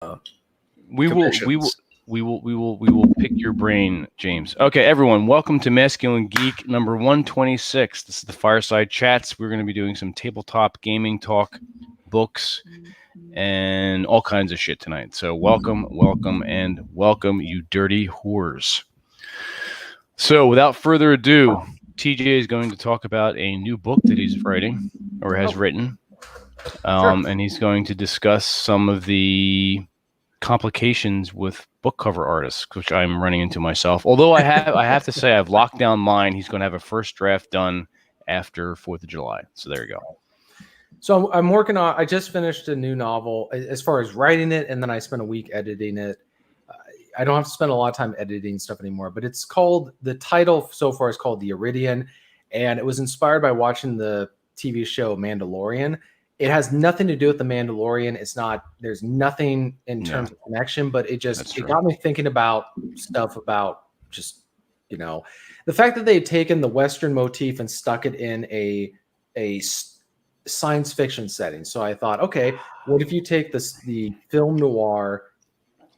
We will pick your brain, James. Okay, everyone, welcome to Masculine Geek number 126. This is the Fireside Chats. We're going to be doing some tabletop gaming talk, books, and all kinds of shit tonight. So welcome, you dirty whores. So without further ado, TJ is going to talk about a new book that he's writing or has written. And he's going to discuss some of the complications with book cover artists, which I'm running into myself. Although I have to say I've locked down mine. He's going to have a first draft done after 4th of July. So there you go. So I'm working on, I just finished a new novel as far as writing it, and then I spent a week editing it. I don't have to spend a lot of time editing stuff anymore, but it's called, the title so far is called The Iridian, and it was inspired by watching the TV show Mandalorian. It has nothing to do with the Mandalorian. It's not, there's nothing in terms of connection, but it got me thinking about stuff about just, the fact that they've taken the Western motif and stuck it in a science fiction setting. So I thought, okay, what if you take the film noir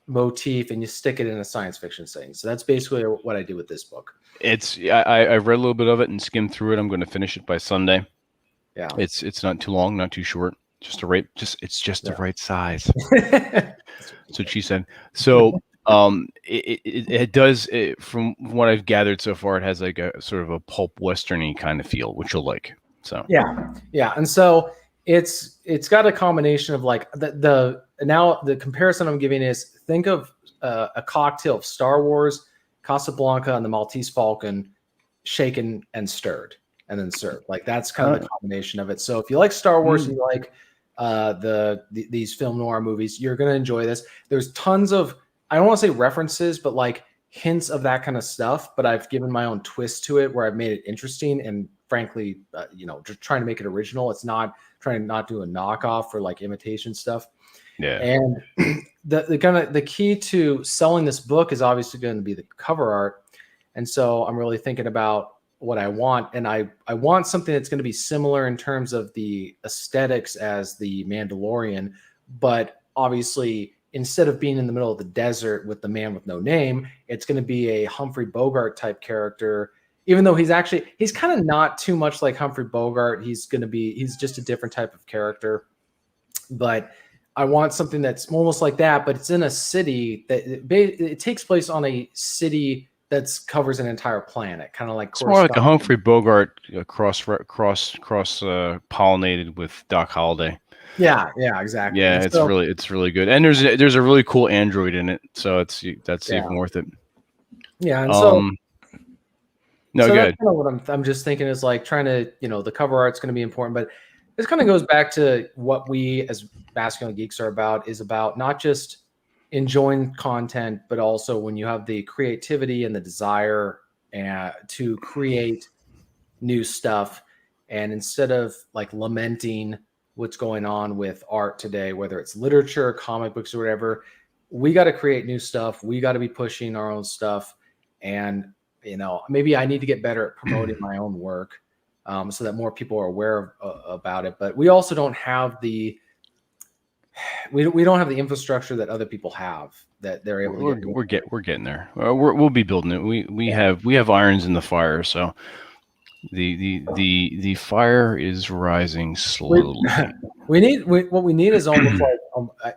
motif and you stick it in a science fiction setting? So that's basically what I did with this book. I read a little bit of it and skimmed through it. I'm going to finish it by Sunday. Yeah, it's not too long, not too short, it's just the right size. That's what she said. So it does, from what I've gathered so far, it has like a sort of a pulp westerny kind of feel, which you'll like. So yeah, and so it's got a combination of like the comparison I'm giving is, think of a cocktail of Star Wars, Casablanca, and the Maltese Falcon shaken and stirred and then served. Like that's kind of the combination of it. So if you like Star Wars and you like these film noir movies, you're going to enjoy this. There's tons of, I don't want to say references, but like hints of that kind of stuff, but I've given my own twist to it where I've made it interesting and frankly, just trying to make it original. It's not trying to not do a knockoff or like imitation stuff. Yeah. And the key to selling this book is obviously going to be the cover art. And so I'm really thinking about what I want. And I want something that's going to be similar in terms of the aesthetics as the Mandalorian, but obviously instead of being in the middle of the desert with the man with no name, it's going to be a Humphrey Bogart type character. Even though he's kind of not too much like Humphrey Bogart, he's just a different type of character. But I want something that's almost like that, but it's in a city that it takes place on a city that covers an entire planet, kind of like it's more like a Humphrey Bogart cross pollinated with Doc Holliday. Yeah, exactly. Yeah, it's really good, and there's a really cool android in it, so that's even worth it. Yeah, and so. No, so good. That's kind of what I'm just thinking is like trying to, the cover art's going to be important, but this kind of goes back to what we as Masculine Geeks are about, is about not just enjoying content, but also when you have the creativity and the desire to create new stuff. And instead of like lamenting what's going on with art today, whether it's literature, comic books, or whatever, we got to create new stuff. We got to be pushing our own stuff. And maybe I need to get better at promoting my own work so that more people are aware about it. But we also don't have we don't have the infrastructure that other people have that they're able to get. We're getting there. We'll be building it. We have irons in the fire. So the fire is rising slowly. What we need is almost like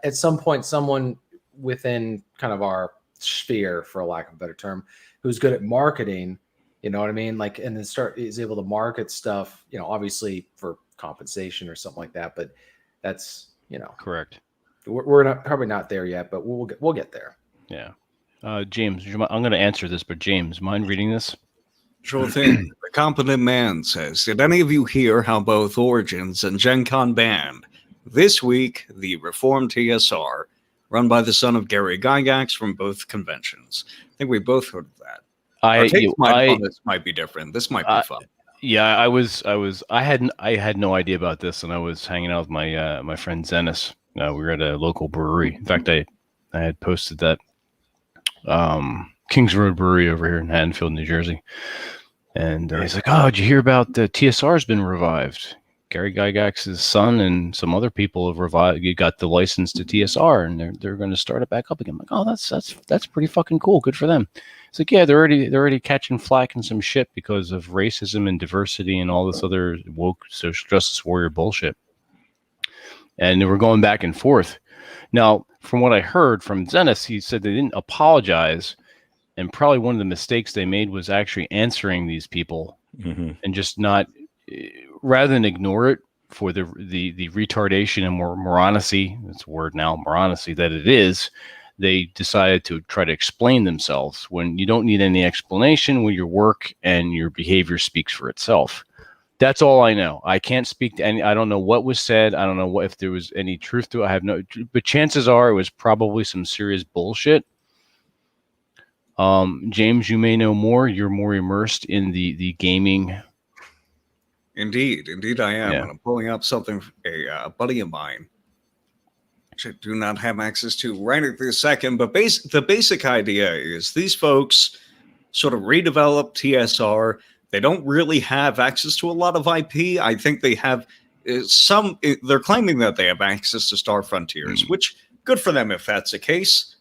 at some point someone within kind of our sphere, for lack of a better term, who's good at marketing, you know what I mean? Like, and then is able to market stuff, obviously for compensation or something like that. But that's, correct. We're probably not there yet, but we'll get there. Yeah. James, I'm going to answer this, but James, mind reading this? Sure thing. The Competent Man says, did any of you hear how both Origins and Gen Con banned this week the Reformed TSR, run by the son of Gary Gygax from both conventions? I think we both heard of that. Our takes on this might be different. This might be fun. Yeah, I had no idea about this, and I was hanging out with my friend Zenis. We were at a local brewery. In fact, I had posted that Kings Road Brewery over here in Haddonfield, New Jersey. And he's like, "Oh, did you hear about the TSR's been revived? Gary Gygax's son and some other people have revived. You got the license to TSR, and they're going to start it back up again. I'm like, oh, that's pretty fucking cool. Good for them. It's like, yeah, they're already catching flack and some shit because of racism and diversity and all this other woke social justice warrior bullshit. And they were going back and forth. Now, from what I heard from Zenith, he said they didn't apologize, and probably one of the mistakes they made was actually answering these people and just not, rather than ignore it for the retardation and moronacy, that's a word now, moronacy that it is, they decided to try to explain themselves when you don't need any explanation, when your work and your behavior speaks for itself. That's all I know. I can't speak to any. I don't know what was said. I don't know if there was any truth to it. I have no. But chances are it was probably some serious bullshit. James, you may know more. You're more immersed in the gaming. Indeed I am. Yeah. And I'm pulling up something a buddy of mine, which I do not have access to right at this second. But the basic idea is these folks sort of redevelop TSR. They don't really have access to a lot of IP. I think they have some. They're claiming that they have access to Star Frontiers, which good for them if that's the case.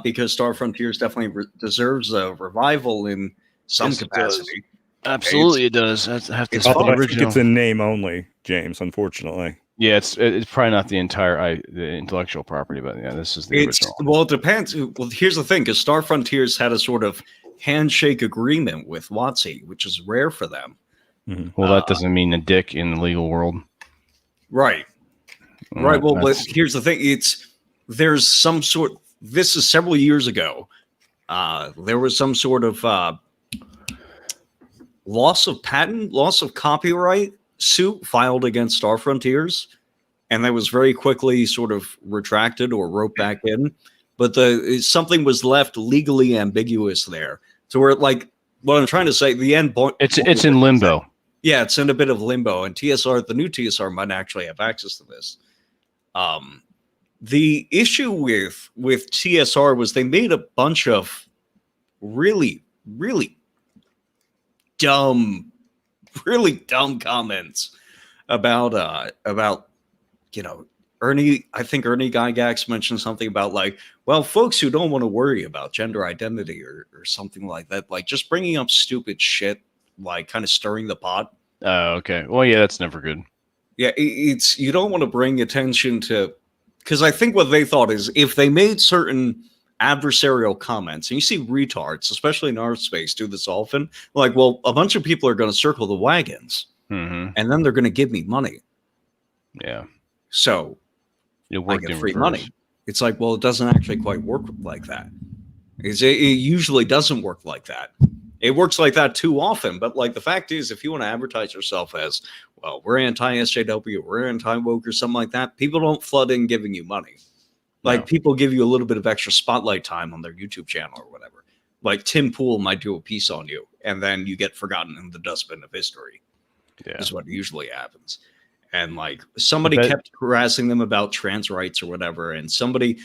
Because Star Frontiers definitely deserves a revival in some capacity. Absolutely, it does. I have to say the I think original. it's in name only, James. Unfortunately. Yeah, it's probably not the entire the intellectual property, but yeah, this is the original. Well, it depends. Well, here's the thing: because Star Frontiers had a sort of handshake agreement with WotC, which is rare for them. Well, that doesn't mean a dick in the legal world, right? Right. Well, but here's the thing: there's some sort. This is several years ago. There was some sort of loss of patent, loss of copyright suit filed against Star Frontiers, and that was very quickly sort of retracted or roped back in. But something was left legally ambiguous there. So we're like, what I'm trying to say, the end point. It's in limbo. Yeah, it's in a bit of limbo, and TSR, the new TSR, might actually have access to this. The issue with TSR was they made a bunch of really, really dumb comments about Ernie. I think Ernie Gygax mentioned something about like, well, folks who don't want to worry about gender identity or something like that, like just bringing up stupid shit, like kind of stirring the pot. Oh, okay. Well, yeah, that's never good. Yeah, it's you don't want to bring attention to, because I think what they thought is if they made certain adversarial comments, and you see retards, especially in our space, do this often, like, well, a bunch of people are going to circle the wagons, and then they're going to give me money. Yeah. So I get free money. It's like, well, it doesn't actually quite work like that. It usually doesn't work like that. It works like that too often. But like the fact is, if you want to advertise yourself as, well, we're anti-SJW, we're anti-woke or something like that, people don't flood in giving you money. Like people give you a little bit of extra spotlight time on their YouTube channel or whatever. Like Tim Pool might do a piece on you, and then you get forgotten in the dustbin of history. Yeah. Is what usually happens. And like somebody kept harassing them about trans rights or whatever, and somebody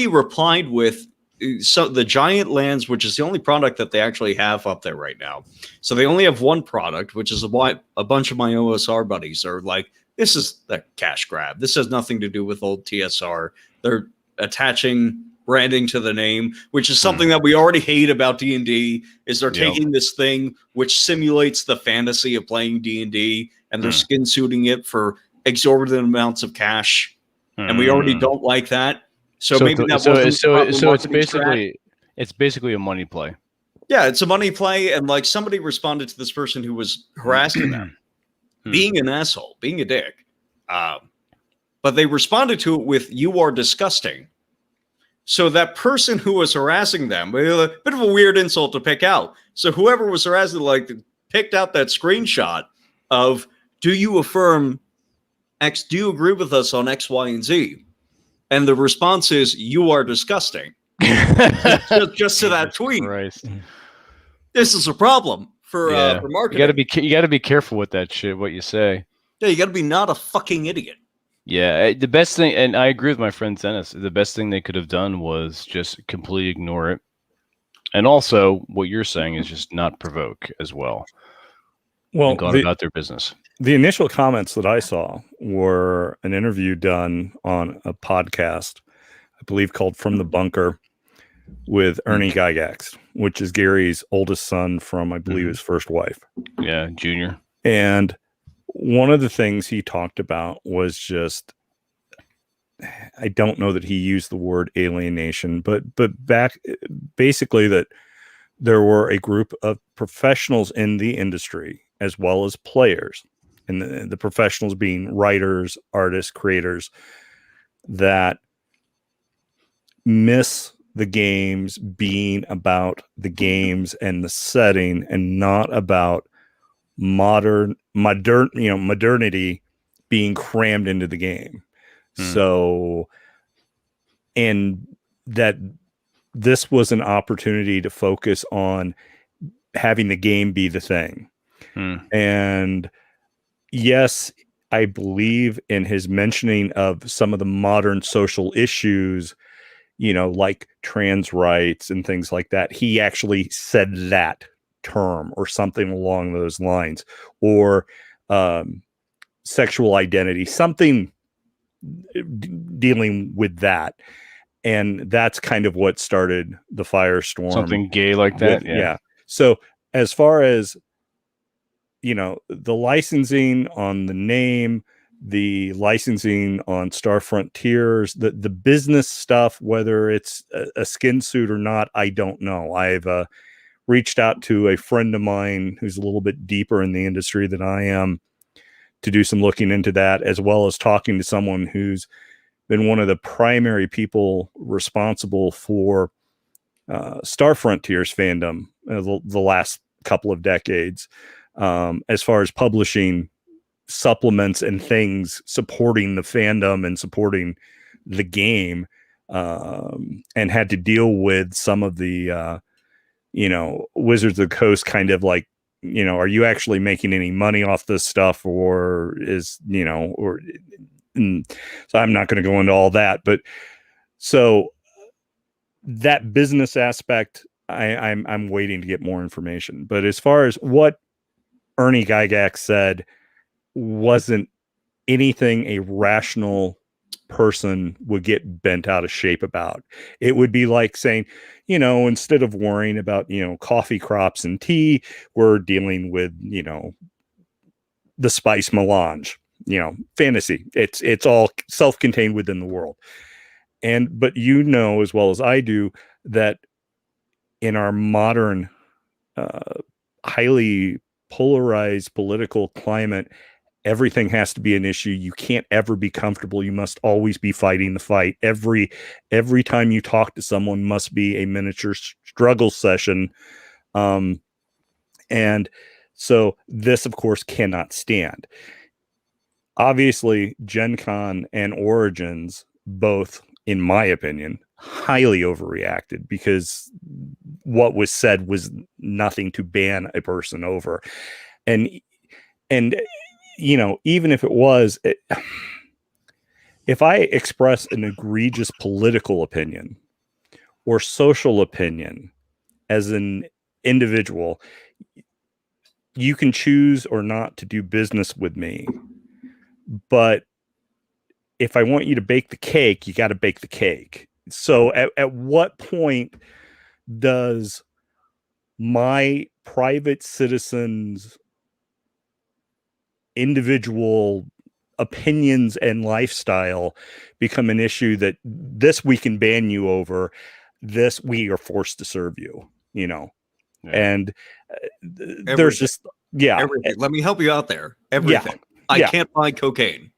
replied with the Giant Lands, which is the only product that they actually have up there right now. So they only have one product, which is why a bunch of my OSR buddies are like, this is a cash grab. This has nothing to do with old TSR. They're attaching branding to the name, which is something that we already hate about D&D, is they're taking this thing which simulates the fantasy of playing D&D, and they're skin suiting it for exorbitant amounts of cash. And we already don't like that. So maybe that wasn't so it's basically a money play. Yeah, it's a money play, and like somebody responded to this person who was harassing them, being an asshole, being a dick. But they responded to it with, "You are disgusting." So that person who was harassing them, a bit of a weird insult to pick out. So whoever was harassing, like, picked out that screenshot of, "Do you affirm X? Do you agree with us on X, Y, and Z?" And the response is, "You are disgusting." just to that tweet. Christ. This is a problem for marketing. You got to be careful with that shit. What you say. Yeah, you got to be not a fucking idiot. Yeah, the best thing, and I agree with my friend Dennis, the best thing they could have done was just completely ignore it. And also, what you're saying is just not provoke as well. Well, gone about their business. The initial comments that I saw were an interview done on a podcast, I believe called From the Bunker, with Ernie Gygax, which is Gary's oldest son from, I believe, his first wife. Yeah, Junior. And one of the things he talked about was just, I don't know that he used the word alienation, but basically that there were a group of professionals in the industry as well as players, and the professionals being writers, artists, creators, that miss the games being about the games and the setting and not about modernity being crammed into the game. So, and that this was an opportunity to focus on having the game be the thing. And yes, I believe in his mentioning of some of the modern social issues, like trans rights and things like that. He actually said that term or something along those lines, or sexual identity, something dealing with that. And that's kind of what started the firestorm. Something gay like that. Yeah. So as far as, the licensing on the name, the licensing on Star Frontiers, the business stuff, whether it's a skin suit or not, I don't know. I've reached out to a friend of mine who's a little bit deeper in the industry than I am to do some looking into that, as well as talking to someone who's been one of the primary people responsible for Star Frontiers fandom the last couple of decades, as far as publishing supplements and things supporting the fandom and supporting the game, and had to deal with some of the Wizards of the Coast kind of like, are you actually making any money off this stuff, or is so I'm not going to go into all that, but so that business aspect, I'm waiting to get more information. But as far as what Ernie Gygax said wasn't anything a rational person would get bent out of shape about. It would be like saying, instead of worrying about, coffee crops and tea, we're dealing with, the spice melange, fantasy. It's all self-contained within the world. But as well as I do, that in our modern, highly polarized political climate, everything has to be an issue. You can't ever be comfortable. You must always be fighting the fight. Every time you talk to someone must be a miniature struggle session. And so this, of course, cannot stand. Obviously, Gen Con and Origins, both, in my opinion, highly overreacted, because what was said was nothing to ban a person over. And even if it was, if I express an egregious political opinion or social opinion as an individual, you can choose or not to do business with me. But if I want you to bake the cake, you got to bake the cake. So at what point does my private citizens' individual opinions and lifestyle become an issue that this we can ban you over, this we are forced to serve you, and there's just, everything. Let me help you out there. Everything. I can't buy cocaine.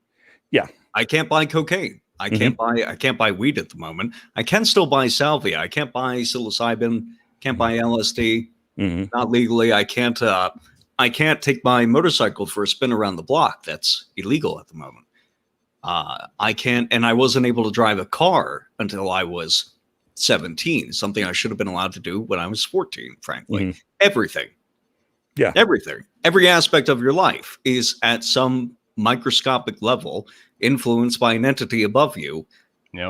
I can't buy cocaine. I can't buy weed at the moment. I can still buy salvia. I can't buy psilocybin. Can't buy LSD. Not legally. I can't take my motorcycle for a spin around the block. That's illegal at the moment. I can't, and I wasn't able to drive a car until I was 17, something I should have been allowed to do when I was 14, frankly. Everything. Yeah. Everything. Every aspect of your life is at some microscopic level influenced by an entity above you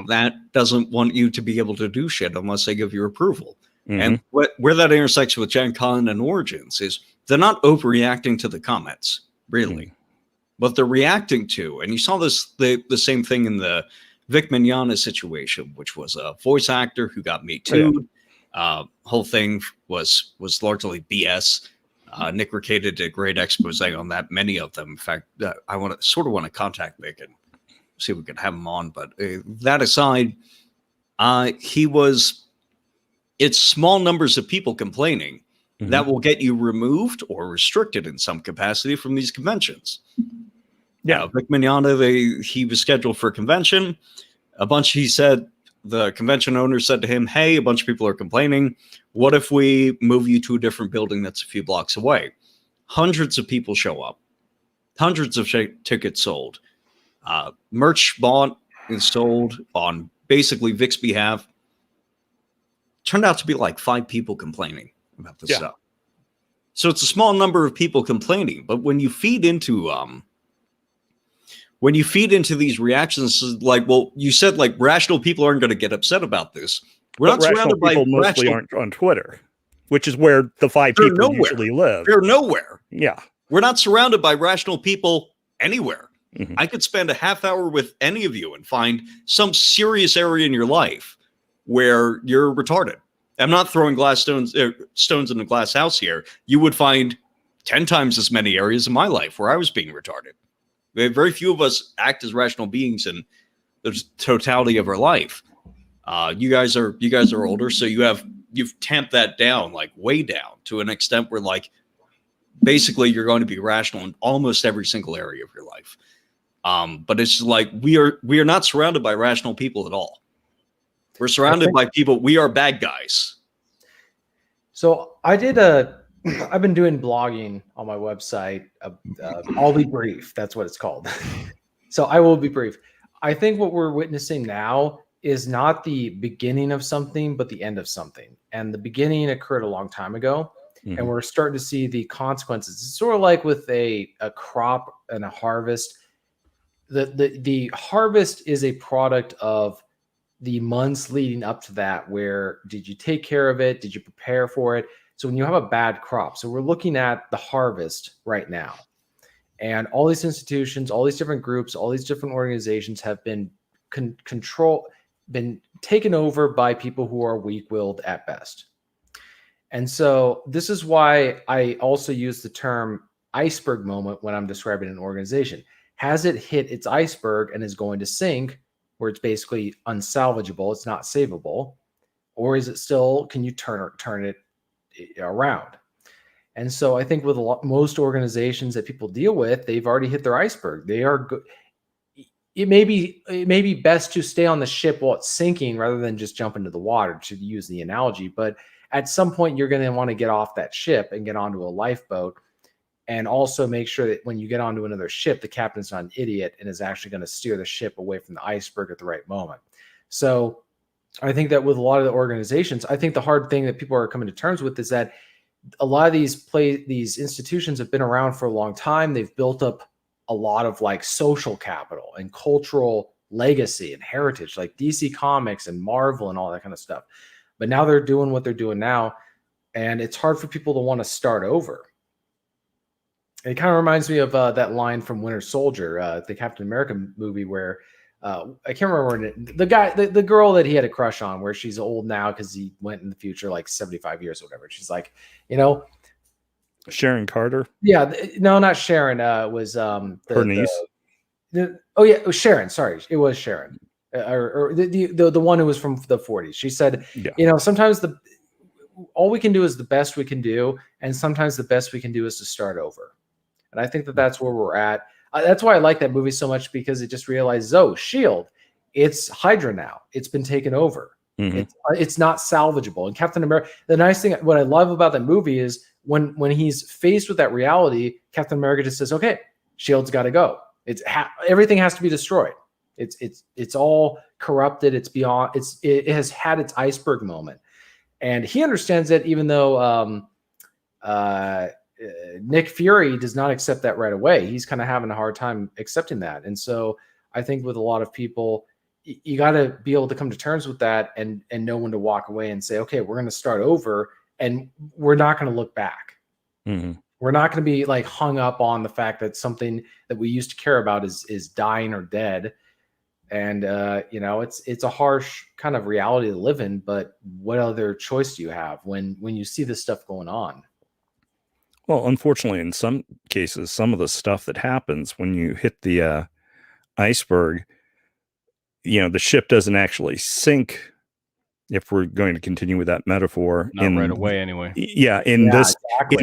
that doesn't want you to be able to do shit unless they give you approval. And where that intersects with Gen Con and Origins is they're not overreacting to the comments, really. what they're reacting to. And you saw this the same thing in the Vic Mignogna situation, which was a voice actor who got Me Too'd. Whole thing was largely BS. Nick Recated did a great expose on that. Many of them, in fact, I want to contact Nick and see if we can have him on. But that aside, it's small numbers of people complaining that will get you removed or restricted in some capacity from these conventions. Yeah, Vic Mignogna, he was scheduled for a convention. He said, the convention owner said to him, hey, a bunch of people are complaining. What if we move you to a different building that's a few blocks away? Hundreds of people show up. Hundreds of tickets sold. Merch bought and sold on basically Vic's behalf. Turned out to be like 5 people complaining about this stuff. So it's a small number of people complaining. But when you feed into these reactions, like, well, you said like rational people aren't going to get upset about this. We're not surrounded by people. Mostly aren't on Twitter, which is where the 5 people usually live. They're nowhere. Yeah, we're not surrounded by rational people anywhere. I could spend a half hour with any of you and find some serious area in your life where you're retarded. I'm not throwing stones in a glass house here. You would find 10 times as many areas in my life where I was being retarded. Very few of us act as rational beings in the totality of our life. You guys are older, so you've tamped that down, like way down, to an extent where like basically you're going to be rational in almost every single area of your life. But it's like we are not surrounded by rational people at all. We're surrounded by people. We are bad guys. So I've been doing blogging on my website. I'll be brief. That's what it's called. So I will be brief. I think what we're witnessing now is not the beginning of something, but the end of something. And the beginning occurred a long time ago. And we're starting to see the consequences. It's sort of like with a crop and a harvest. The harvest is a product of the months leading up to that. Where did you take care of it? Did you prepare for it? So when you have a bad crop, so we're looking at the harvest right now, and all these institutions, all these different groups, all these different organizations have been been taken over by people who are weak-willed at best. And so this is why I also use the term iceberg moment when I'm describing an organization. Has it hit its iceberg and is going to sink, where it's basically unsalvageable, it's not savable, or is it still, can you turn it around? And so I think with most organizations that people deal with, they've already hit their iceberg. They are good. It may be best to stay on the ship while it's sinking rather than just jump into the water, to use the analogy. But at some point, you're going to want to get off that ship and get onto a lifeboat. And also make sure that when you get onto another ship, the captain's not an idiot and is actually going to steer the ship away from the iceberg at the right moment. So I think that with a lot of the organizations, I think the hard thing that people are coming to terms with is that a lot of these institutions have been around for a long time. They've built up a lot of like social capital and cultural legacy and heritage, like DC Comics and Marvel and all that kind of stuff. But now they're doing what they're doing now, and it's hard for people to want to start over. It kind of reminds me of that line from Winter Soldier, the Captain America movie, where I can't remember the girl that he had a crush on, where she's old now because he went in the future like 75 years or whatever. She's like, Sharon Carter. Yeah, no, not Sharon. It was her niece. It was Sharon. Sorry, it was Sharon, or the one who was from the 40s. She said, sometimes all we can do is the best we can do, and sometimes the best we can do is to start over. And I think that that's where we're at. That's why I like that movie so much, because it just realizes, S.H.I.E.L.D., it's Hydra now. It's been taken over. It's not salvageable. And Captain America, the nice thing, what I love about that movie is when he's faced with that reality, Captain America just says, okay, S.H.I.E.L.D.'s got to go. Everything has to be destroyed. It's all corrupted. It's beyond. It has had its iceberg moment, and he understands it, even though Nick Fury does not accept that right away. He's kind of having a hard time accepting that. And so I think with a lot of people, you got to be able to come to terms with that and know when to walk away and say, okay, we're going to start over and we're not going to look back. We're not going to be like hung up on the fact that something that we used to care about is dying or dead. And it's a harsh kind of reality to live in, but what other choice do you have when you see this stuff going on? Well, unfortunately, in some cases, some of the stuff that happens when you hit the iceberg, the ship doesn't actually sink. If we're going to continue with that metaphor, Not right away, anyway. In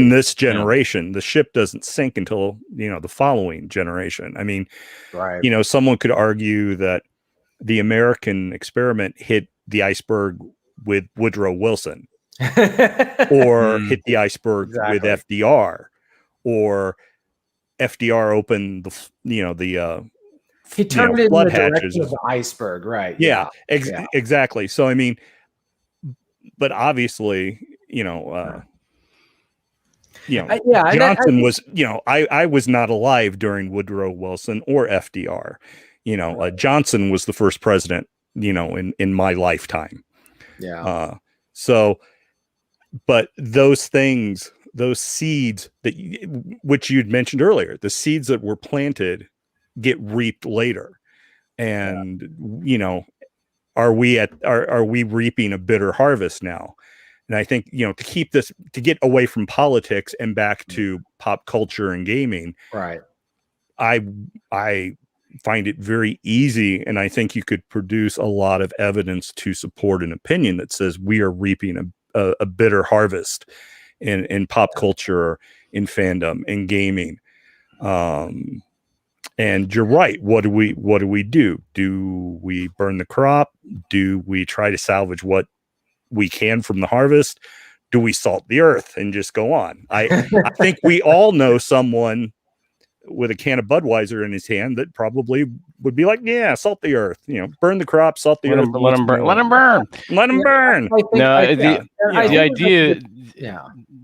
this generation, the ship doesn't sink until the following generation. I mean, right? Someone could argue that the American experiment hit the iceberg with Woodrow Wilson, or hit the iceberg with FDR, or FDR opened he turned it in flood the hatches direction of the iceberg, right? Yeah, exactly. So I mean, but obviously, Johnson was, I was not alive during Woodrow Wilson or FDR. Johnson was the first president, in my lifetime. Yeah. So, but those things, those seeds which you'd mentioned earlier, the seeds that were planted get reaped later. And, are we reaping a bitter harvest now? And I think, to get away from politics and back to pop culture and gaming, right? I find it very easy, and I think you could produce a lot of evidence to support an opinion that says we are reaping a bitter harvest in pop culture, in fandom, in gaming. And you're right. What do we do? Do we burn the crop? Do we try to salvage what we can from the harvest? Do we salt the earth and just go on? I think we all know someone with a can of Budweiser in his hand that probably would be like, yeah, salt the earth, burn the crop, salt the earth. Let them burn. Let them burn. Let them burn.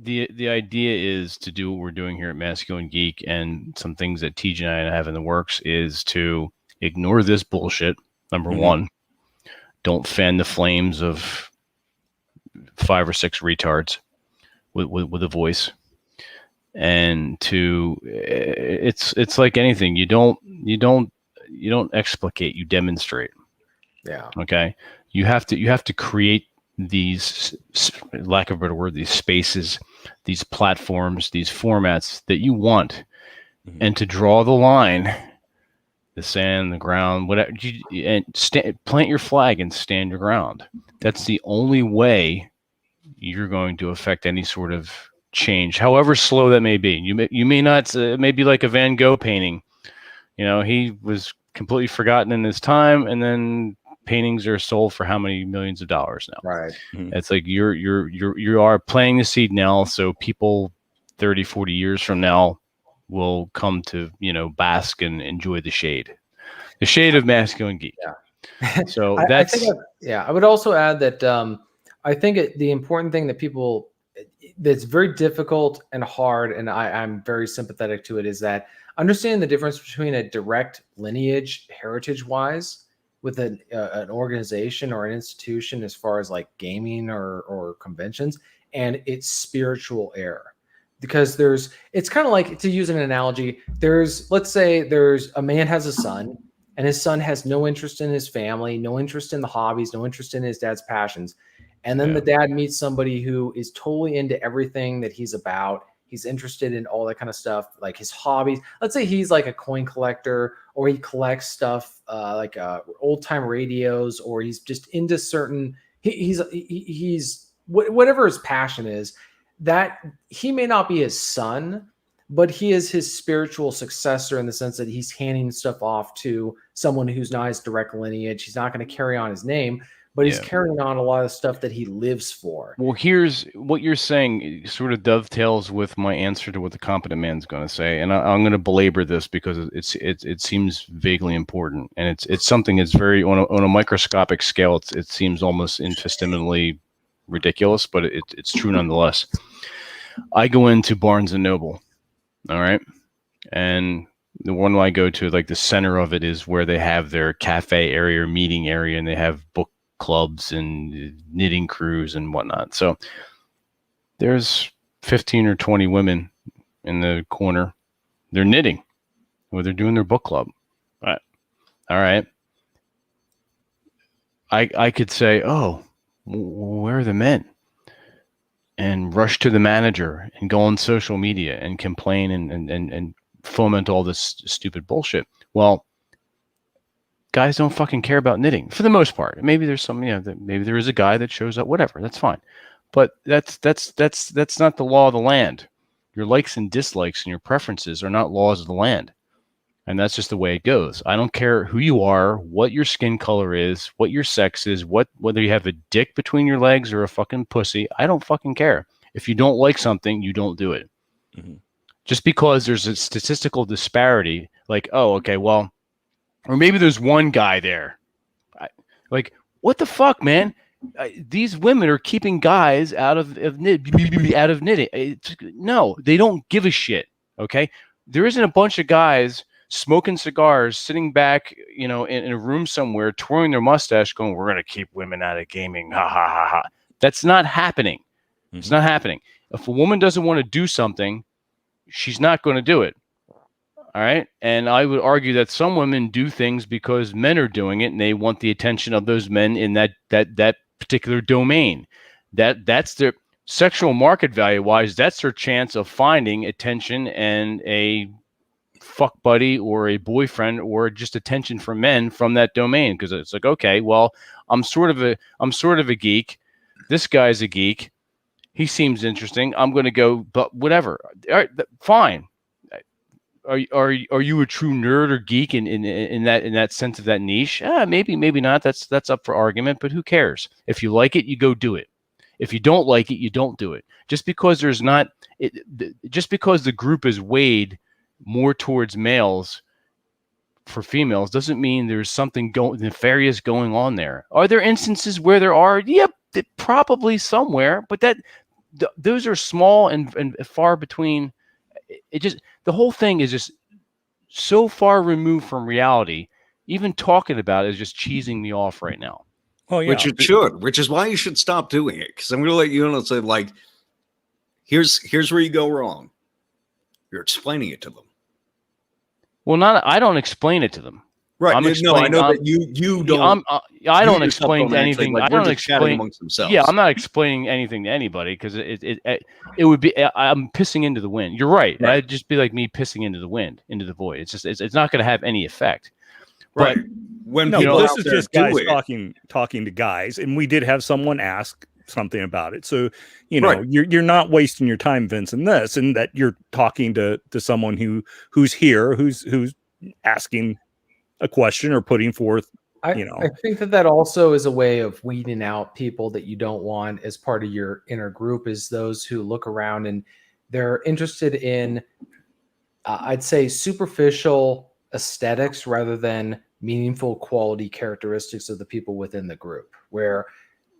The idea is to do what we're doing here at Masculine Geek, and some things that TJ and I have in the works is to ignore this bullshit. Number one, don't fan the flames of 5 or 6 retards with a voice. And it's like anything. You don't explicate, you demonstrate. Yeah. Okay. You have to create these, lack of a better word, these spaces, these platforms, these formats that you want, and to draw the line, the sand, the ground, whatever, and plant your flag and stand your ground. That's the only way you're going to affect any sort of change, however slow that may be. You may not, it may be like a Van Gogh painting. He was completely forgotten in his time, and then paintings are sold for how many millions of dollars now? Right. It's like you are planting the seed now, so people 30, 40 years from now will come to bask and enjoy the shade of Masculine Geek. Yeah. So I would also add that I think the important thing that's very difficult and hard, and I'm very sympathetic to it, is that understanding the difference between a direct lineage, heritage-wise, with an organization or an institution, as far as like gaming or conventions, and its spiritual heir. Because it's kind of like, to use an analogy, let's say there's a man has a son, and his son has no interest in his family, no interest in the hobbies, no interest in his dad's passions. And then the dad meets somebody who is totally into everything that he's about. He's interested in all that kind of stuff, like his hobbies. Let's say he's like a coin collector, or he collects stuff like old time radios, or he's just into certain. He's whatever his passion is. That he may not be his son, but he is his spiritual successor, in the sense that he's handing stuff off to someone who's not his direct lineage. He's not going to carry on his name, but he's carrying on a lot of stuff that he lives for. Well, here's what you're saying. It sort of dovetails with my answer to what the competent man's going to say, and I'm going to belabor this because it seems vaguely important, and it's something that's very on a microscopic scale. It seems almost infinitesimally ridiculous, but it's true nonetheless. I go into Barnes and Noble, all right, and the one I go to, like the center of it, is where they have their cafe area or meeting area, and they have book clubs and knitting crews and whatnot. So there's 15 or 20 women in the corner. They're knitting, or they're doing their book club. All right. I could say, oh, where are the men? And rush to the manager and go on social media and complain and foment all this stupid bullshit. Well, guys don't fucking care about knitting for the most part. Maybe there's some, maybe there is a guy that shows up, whatever, that's fine. But that's not the law of the land. Your likes and dislikes and your preferences are not laws of the land. And that's just the way it goes. I don't care who you are, what your skin color is, what your sex is, whether you have a dick between your legs or a fucking pussy. I don't fucking care. If you don't like something, you don't do it. Mm-hmm. Just because there's a statistical disparity, like, oh, okay, well, or maybe there's one guy there. Like, what the fuck, man? These women are keeping guys out of knitting. No, they don't give a shit. Okay, there isn't a bunch of guys smoking cigars, sitting back, in a room somewhere, twirling their mustache, going, "We're gonna keep women out of gaming." Ha ha ha ha. That's not happening. Mm-hmm. It's not happening. If a woman doesn't want to do something, she's not going to do it. All right. And I would argue that some women do things because men are doing it, and they want the attention of those men in that particular domain. That's their sexual market value wise. That's their chance of finding attention and a fuck buddy or a boyfriend or just attention from men from that domain. Because it's like, okay, well, I'm sort of a geek. This guy's a geek. He seems interesting. I'm going to go, but whatever. All right, fine. Are you a true nerd or geek in that sense of that niche? Maybe not. That's up for argument. But who cares? If you like it, you go do it. If you don't like it, you don't do it. Just because just because the group is weighed more towards males for females doesn't mean there's something nefarious going on there. Are there instances where there are? Yep, probably somewhere, but those are small and far between. The whole thing is just so far removed from reality. Even talking about it is just cheesing me off right now. Oh yeah, which is why you should stop doing it. Because I'm going to let you know, say, like, here's where you go wrong. You're explaining it to them. Well, I don't explain it to them. Right. No, I know that you don't. I don't explain anything. Like, I don't explain amongst themselves. Yeah, I'm not explaining anything to anybody because it would be. I'm pissing into the wind. You're right. It'd just be like me pissing into the wind, into the void. It's just it's not going to have any effect. Right. But when this is just guys talking to guys, and we did have someone ask something about it. So you're not wasting your time, Vince, in this, and that you're talking to someone who's here, who's asking a question or putting forth. I think that also is a way of weeding out people that you don't want as part of your inner group, is those who look around and they're interested in, I'd say, superficial aesthetics rather than meaningful quality characteristics of the people within the group, where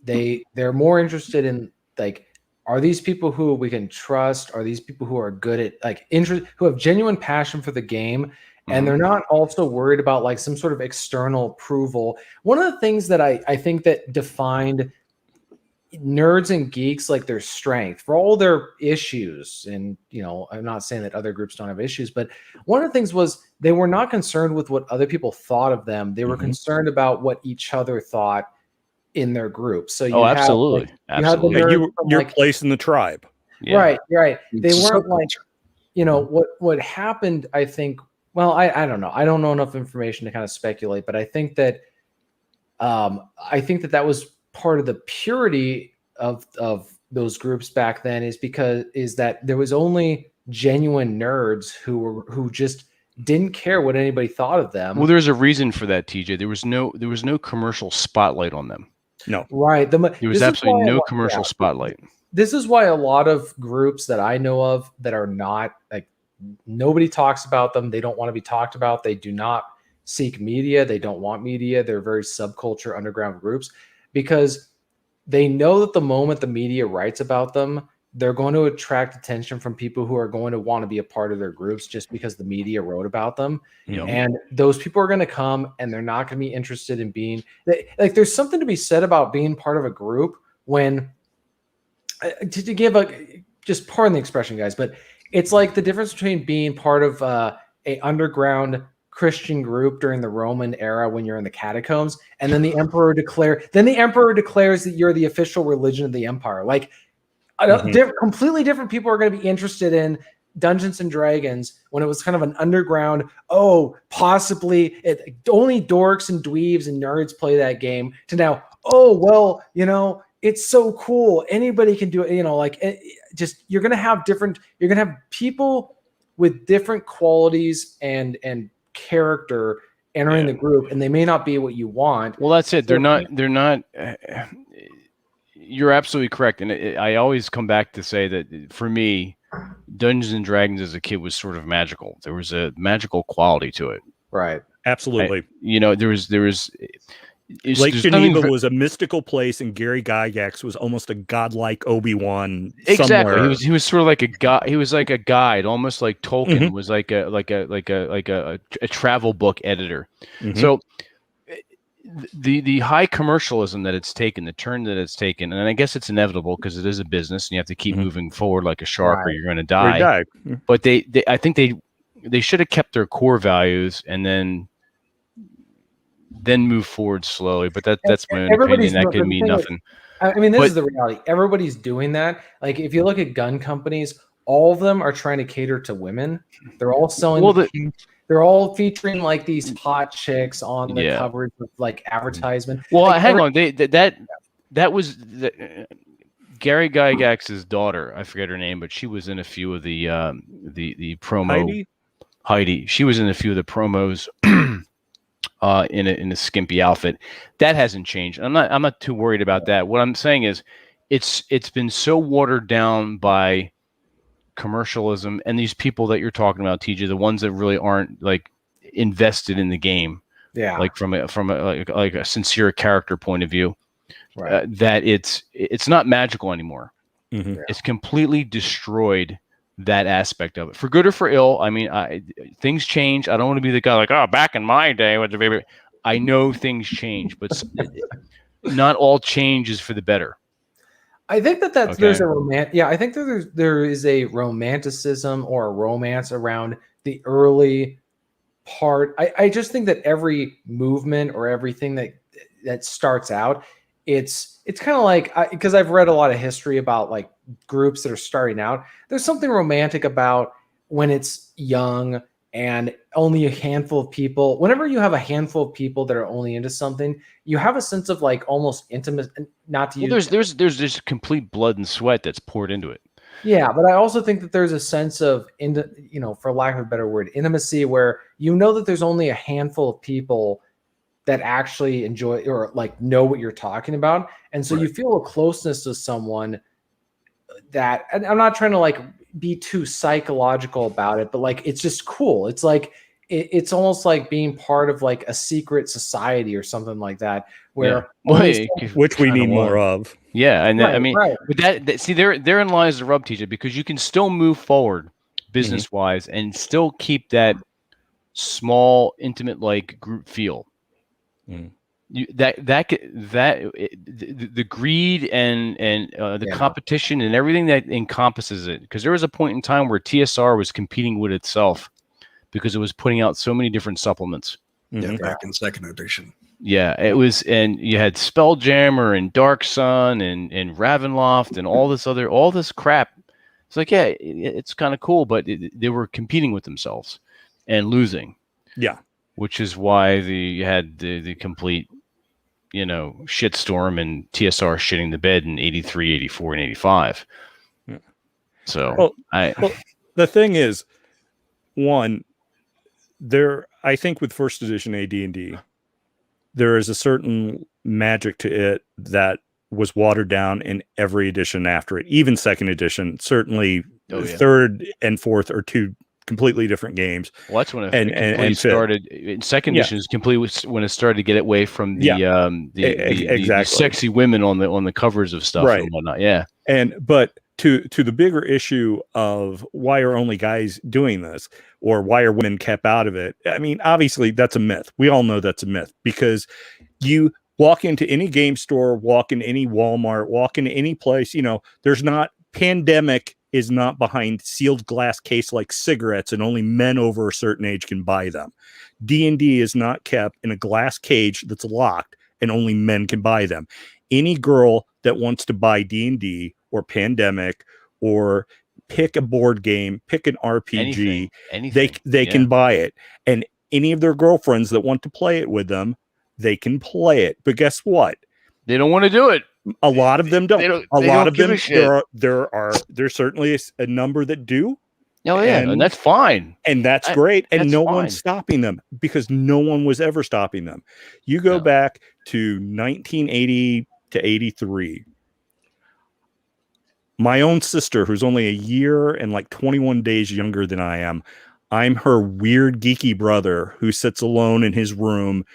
they're more interested in, like, are these people who we can trust? Are these people who are good at, like, who have genuine passion for the game? And they're not also worried about, like, some sort of external approval. One of the things that I think that defined nerds and geeks, like, their strength for all their issues, and I'm not saying that other groups don't have issues, but one of the things was they were not concerned with what other people thought of them. They were concerned about what each other thought in their group. So absolutely. Your place in the tribe. Yeah. Right. They weren't like, what happened, I think. Well, I don't know. I don't know enough information to kind of speculate, but I think that that was part of the purity of those groups back then, is that there was only genuine nerds who just didn't care what anybody thought of them. Well, there's a reason for that, TJ. There was no commercial spotlight on them. No. Right. There was absolutely no commercial spotlight. This is why a lot of groups that I know of that are not, like, nobody talks about them. They don't want to be talked about. They do not seek media. They don't want media. They're very subculture underground groups, because they know that the moment the media writes about them, they're going to attract attention from people who are going to want to be a part of their groups just because the media wrote about them. Yep. And those people are going to come, and they're not going to be interested in being, like, there's something to be said about being part of a group when, to give just pardon the expression, guys, but it's like the difference between being part of a underground Christian group during the Roman era when you're in the catacombs, and then the emperor declares that you're the official religion of the empire. Like completely different people are going to be interested in Dungeons and Dragons when it was kind of an underground, possibly only dorks and dweebs and nerds play that game, to now, it's so cool, anybody can do it, just you're going to have people with different qualities and character entering the group, and they may not be what you want. Well, that's it. They're not you're absolutely correct. And I always come back to say that for me, Dungeons and Dragons as a kid was sort of magical. There was a magical quality to it. Right. Absolutely. There was Lake Geneva was a mystical place, and Gary Gygax was almost a godlike Obi-Wan. Exactly. Somewhere. He was sort of like a guy. He was like a guide, almost like Tolkien was like a travel book editor. So the high commercialism that it's taken, the turn that it's taken, and I guess it's inevitable because it is a business and you have to keep moving forward like a shark or you're going to die. But I think they should have kept their core values and then move forward slowly. But that's my own opinion. That could mean nothing. This is the reality. Everybody's doing that. Like if you look at gun companies, all of them are trying to cater to women. They're all selling. They're all featuring like these hot chicks on the covers of like advertisement. Well, like, hang on. That was Gary Gygax's daughter. I forget her name, but she was in a few of the promo. Heidi. She was in a few of the promos in a skimpy outfit. That hasn't changed. I'm not too worried about that. What I'm saying is, it's been so watered down by commercialism and these people that you're talking about, TJ, the ones that really aren't like invested in the game, like from a sincere character point of view, that it's not magical anymore. It's completely destroyed that aspect of it, for good or for ill. I mean, things change. I don't want to be the guy like, back in my day with the baby. I know things change, but not all change is for the better. I think there's a I think there is a romanticism or a romance around the early part. I just think that every movement or everything that starts out, it's kind of like, because I've read a lot of history about like groups that are starting out. There's something romantic about when it's young and only a handful of people. Whenever you have a handful of people that are only into something, you have a sense of like almost intimate. Not to use. There's just complete blood and sweat that's poured into it. Yeah, but I also think that there's a sense of, for lack of a better word, intimacy, where that there's only a handful of people that actually enjoy or like know what you're talking about, and so you feel a closeness to someone. That, and I'm not trying to like be too psychological about it, but like it's just cool. It's like it's almost like being part of like a secret society or something like that, where which we need more of. Yeah, and but that see, therein lies the rub, TJ, because you can still move forward business wise and still keep that small, intimate like group feel. The greed and the competition and everything that encompasses it, because there was a point in time where TSR was competing with itself because it was putting out so many different supplements. Back in second edition. Yeah, it was, and you had Spelljammer and Dark Sun and Ravenloft and all this crap. It's like, it's kind of cool, but they were competing with themselves and losing. Yeah, which is why you had the complete shitstorm and TSR shitting the bed in 83, 84, and 85. Yeah. So the thing is, I think with first edition AD&D, there is a certain magic to it that was watered down in every edition after it. Even second edition, certainly third and fourth are two completely different games. Well, that's when it started. Second edition is completely when it started to get away from the sexy women on the covers of stuff and whatnot. Yeah, but to the bigger issue of why are only guys doing this, or why are women kept out of it? I mean, obviously that's a myth. We all know that's a myth, because you walk into any game store, walk in any Walmart, walk into any place, there's not pandemic is not behind sealed glass case like cigarettes and only men over a certain age can buy them. D&D is not kept in a glass cage that's locked and only men can buy them. Any girl that wants to buy D&D or Pandemic or pick a board game, pick an RPG, anything. they can buy it. And any of their girlfriends that want to play it with them, they can play it. But guess what? They don't want to do it. A lot of them don't. A lot of them, there's certainly a number that do. Oh yeah, and that's fine. And that's great. And no fine. one's stopping them because no one was ever stopping them. You go back to 1980 to 83. My own sister, who's only a year and like 21 days younger than I am, I'm her weird geeky brother who sits alone in his room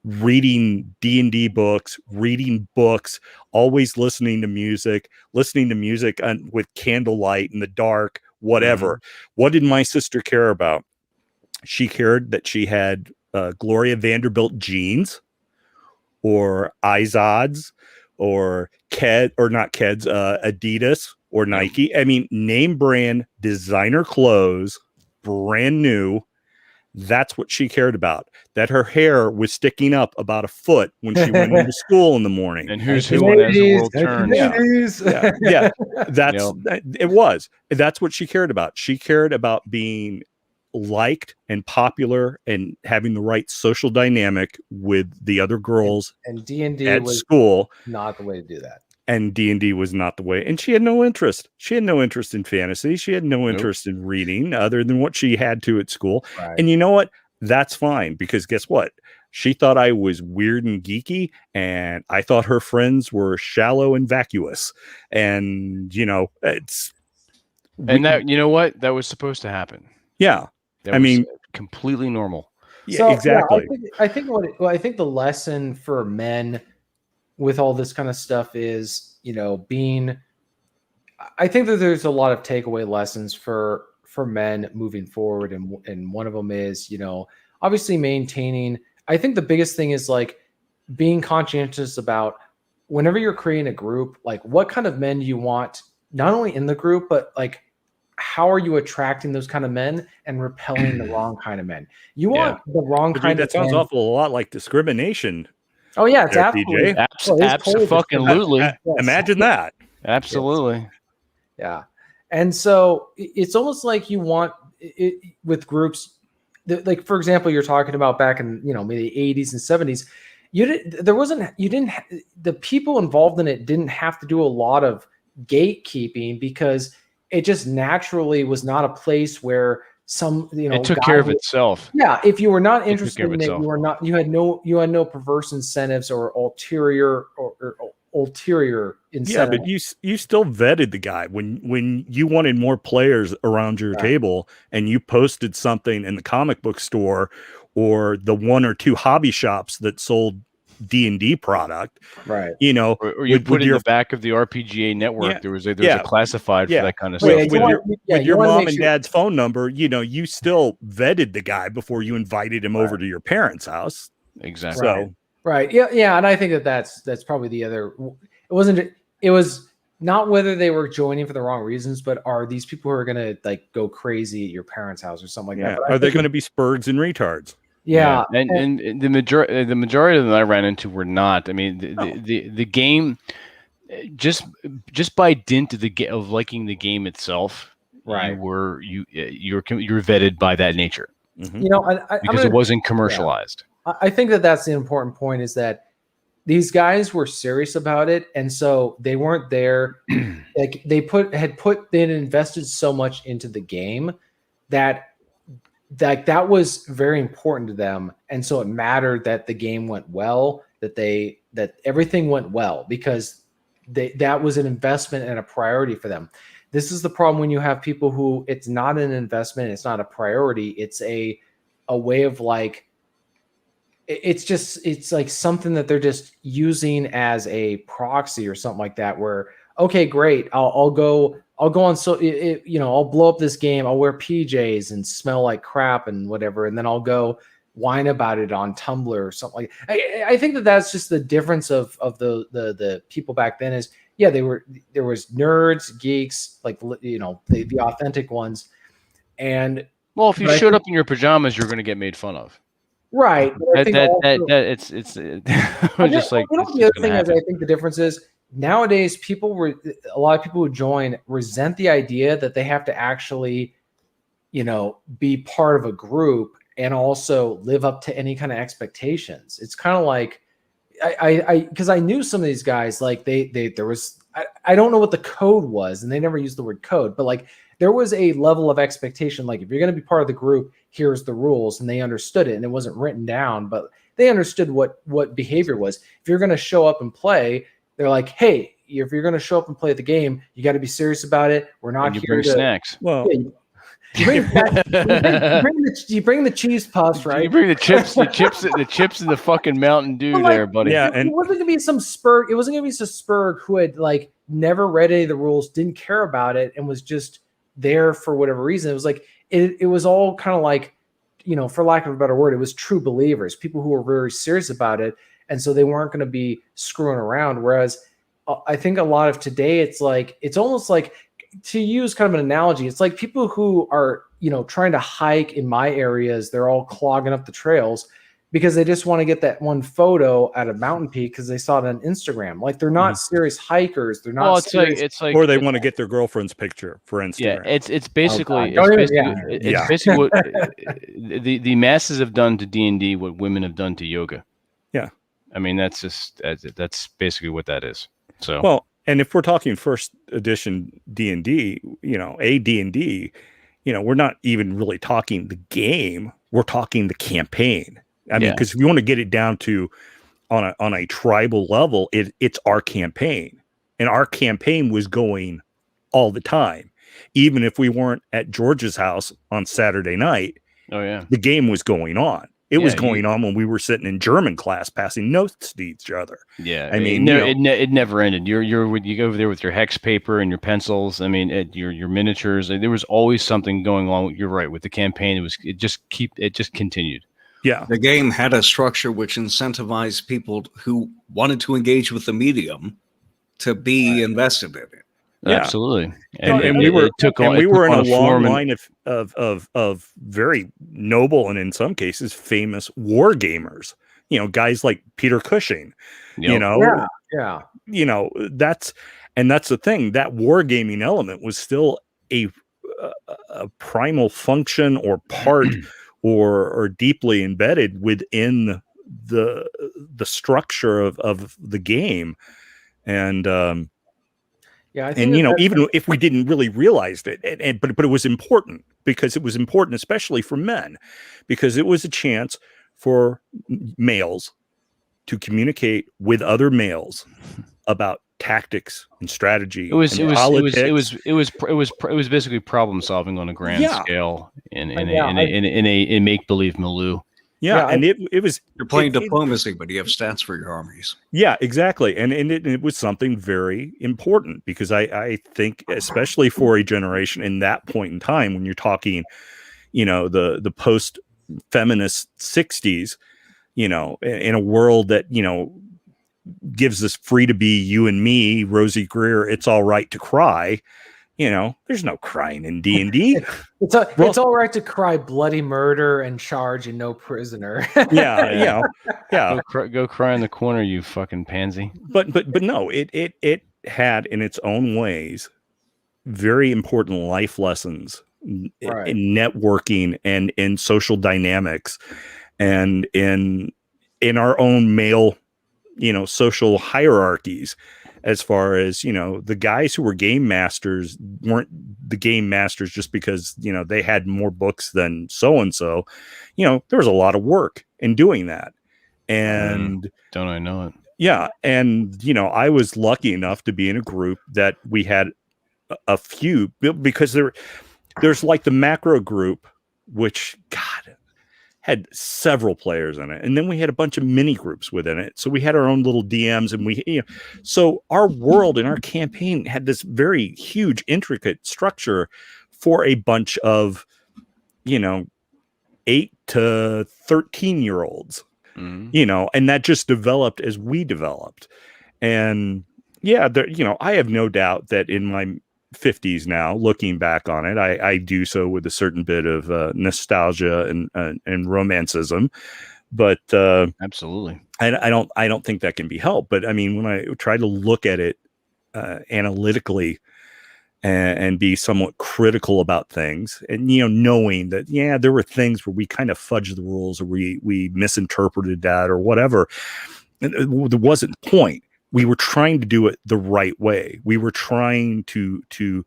reading D&D books, reading books, always listening to music with candlelight in the dark, whatever. What did my sister care about? She cared that she had Gloria Vanderbilt jeans or Izods or Adidas or Nike. I mean, name brand designer clothes, brand new. That's what she cared about. That her hair was sticking up about a foot when she went into school in the morning. And who's who on As the World Turns. Yeah. It was. That's what she cared about. She cared about being liked and popular and having the right social dynamic with the other girls and D&D at was school. Not the way to do that. And D&D was not the way. And she had no interest. She had no interest in fantasy. She had no interest in reading other than what she had to at school. Right. And you know what? That's fine, because guess what? She thought I was weird and geeky, and I thought her friends were shallow and vacuous. And, you know, that, you know what? That was supposed to happen. Yeah. That was completely normal. Yeah, so, exactly. Yeah, I think the lesson for men with all this kind of stuff is, you know, I think that there's a lot of takeaway lessons for men moving forward. And one of them is, you know, obviously maintaining, I think the biggest thing is like being conscientious about whenever you're creating a group, like what kind of men do you want, not only in the group, but like, how are you attracting those kind of men and repelling the wrong kind of men? You want the wrong kind of men. That sounds awful a lot like discrimination. Oh yeah, it's absolutely. Absolutely. Imagine that. Absolutely. Yeah. And so it's almost like you want it with groups that, like, for example, you're talking about back in, you know, maybe the 80s and 70s, the people involved in it didn't have to do a lot of gatekeeping because it just naturally was not a place where it took care of itself. Yeah. If you were not interested in it, you had no perverse incentives or ulterior incentives. Yeah, but you still vetted the guy when you wanted more players around your table and you posted something in the comic book store or the one or two hobby shops that sold D&D product, right? You know, or you put in the back of the RPGA network. There was a classified for that kind of stuff. With your mom and dad's phone number, you know, you still vetted the guy before you invited him over to your parents' house. Exactly. So, right. Yeah. And I think that's probably the other. It was not whether they were joining for the wrong reasons, but are these people who are going to like go crazy at your parents' house or something like that? Are they going to be spurgs and retards? Yeah. And the majority of them I ran into were not. I mean, the game, just by dint of liking the game itself, right? You're vetted by that nature. Mm-hmm. You know, because it wasn't commercialized. Yeah. I think that's the important point is that these guys were serious about it, and so they weren't there. Like they had invested so much into the game that was very important to them, and so it mattered that the game went well, that everything went well because that was an investment and a priority for them. This is the problem when you have people who it's not an investment, it's not a priority, it's a way of like. It's like something that they're just using as a proxy or something like that. Where okay, great, I'll go on. So I'll blow up this game. I'll wear PJs and smell like crap and whatever, and then I'll go whine about it on Tumblr or something like. I think that's just the difference of the people back then is yeah, there was nerds, geeks, like, you know, the authentic ones. And Well, if you but I showed think- up in your pajamas, you're going to get made fun of. right. But I think also, It's just like you know, it's the just other gonna thing is, happen. I think the difference is nowadays a lot of people who join resent the idea that they have to actually, you know, be part of a group and also live up to any kind of expectations. It's kind of like because I knew some of these guys, like there was, I don't know what the code was, and they never used the word code, but like there was a level of expectation. Like if you're going to be part of the group, here's the rules, and they understood it, and it wasn't written down, but they understood what behavior was. If you're going to show up and play, they're like, hey, if you're going to show up and play the game, you got to be serious about it. We're not And you here bring to snacks. Well, yeah, you bring the cheese puffs, right? You bring the chips, the chips, and the fucking Mountain Dew But, like, there, buddy. Yeah, it and wasn't gonna be some Spurg. It wasn't gonna be some Spurg who had like never read any of the rules, didn't care about it, and was just there for whatever reason. It was like it was all kind of like, you know, for lack of a better word, it was true believers, people who were very serious about it, and so they weren't going to be screwing around. Whereas I think a lot of today, it's almost like, to use kind of an analogy, it's like people who are, you know, trying to hike in my areas, they're all clogging up the trails because they just want to get that one photo at a mountain peak because they saw it on Instagram. Like they're not serious hikers. They're not Well, it's serious. like, or they want to get their girlfriend's picture for Instagram. yeah, it's basically God. it's basically what the masses have done to D&D, what women have done to yoga. Yeah. I mean, that's basically what that is. So Well, and if we're talking first edition D&D, you know, D&D, you know, we're not even really talking the game. We're talking the campaign. I mean, because if you want to get it down to on a tribal level, it's our campaign, and our campaign was going all the time, even if we weren't at George's house on Saturday night. oh yeah, The game was going on. It was Yeah, going on when we were sitting in German class passing notes to each other. yeah. I mean, it never ended. You go over there with your hex paper and your pencils. I mean, your miniatures. There was always something going on. You're right with the campaign. It just continued. Yeah. The game had a structure which incentivized people who wanted to engage with the medium to be invested in it. Yeah. Absolutely. And we were in a long line of very noble and in some cases famous war gamers. You know, guys like Peter Cushing. Yep. You know, Yeah. You know, that's the thing. That wargaming element was still a primal function or part or deeply embedded within the structure of the game. And Yeah. I think and you know, even if we didn't really realize it, but it was important, because it was important, especially for men, because it was a chance for males to communicate with other males about tactics and strategy. It was politics. basically problem solving on a grand scale in a make believe milieu. Yeah, and it was, You're playing diplomacy, but you have stats for your armies. Yeah, exactly. And it was something very important, because I think, especially for a generation in that point in time, when you're talking, you know, the post feminist 60s, you know, in a world that, you know, gives us free to be you and me, Rosie Greer, it's all right to cry. You know, there's no crying in D&D. It's all right to cry bloody murder and charge and no prisoner. Yeah. Go cry in the corner, you fucking pansy. But no, it had in its own ways very important life lessons in networking and in social dynamics and in our own male, you know, social hierarchies. As far as, you know, the guys who were game masters weren't the game masters just because, you know, they had more books than so-and-so. You know, there was a lot of work in doing that. And don't I know it? Yeah. And, you know, I was lucky enough to be in a group that we had a few, because there's like the macro group, which, God, had several players in it, and then we had a bunch of mini groups within it. So we had our own little DMs, and so our world and our campaign had this very huge, intricate structure for a bunch of, you know, 8 to 13-year-olds, you know, and that just developed as we developed. And yeah, there, I have no doubt that in my 50s now, looking back on it, I do so with a certain bit of nostalgia and romanticism, but Absolutely. I don't think that can be helped. But I mean, when I try to look at it analytically and be somewhat critical about things, and knowing that there were things where we kind of fudged the rules, or we misinterpreted that, or whatever, and there wasn't point. We were trying to do it the right way. We were trying to do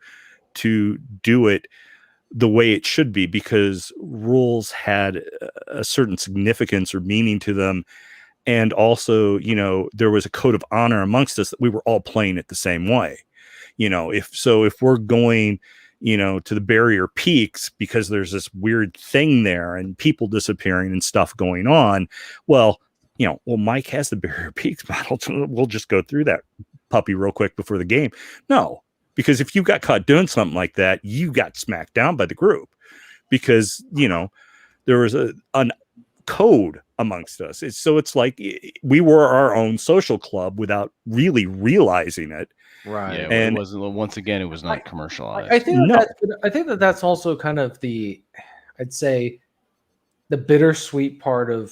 it the way it should be, because rules had a certain significance or meaning to them. And also, there was a code of honor amongst us that we were all playing it the same way. If we're going, to the barrier peaks because there's this weird thing there and people disappearing and stuff going on, well, Mike has the barrier peaks model. We'll just go through that puppy real quick before the game. No, because if you got caught doing something like that, you got smacked down by the group, because, there was a code amongst us. It's like we were our own social club without really realizing it. Right. Yeah, And it wasn't. Once again, it was not commercialized. I think that's also kind of I'd say the bittersweet part of,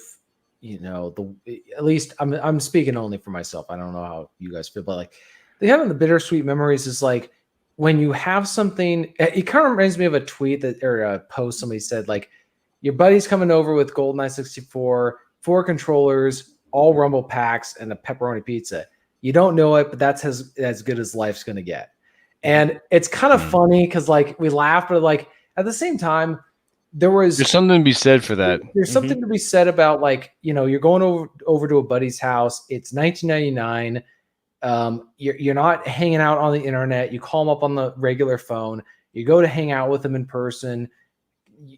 at least I'm speaking only for myself. I don't know how you guys feel, but like having the bittersweet memories is like when you have something. It kind of reminds me of a tweet or a post somebody said, like, your buddy's coming over with GoldenEye 64, 4 controllers, all Rumble packs, and a pepperoni pizza. You don't know it, but that's as good as life's going to get. And it's kind of funny because, like, we laugh, but, like, at the same time, there's something to be said for that. There's something to be said about, like, you're going over to a buddy's house. It's 1999. You're not hanging out on the internet. You call them up on the regular phone. You go to hang out with them in person.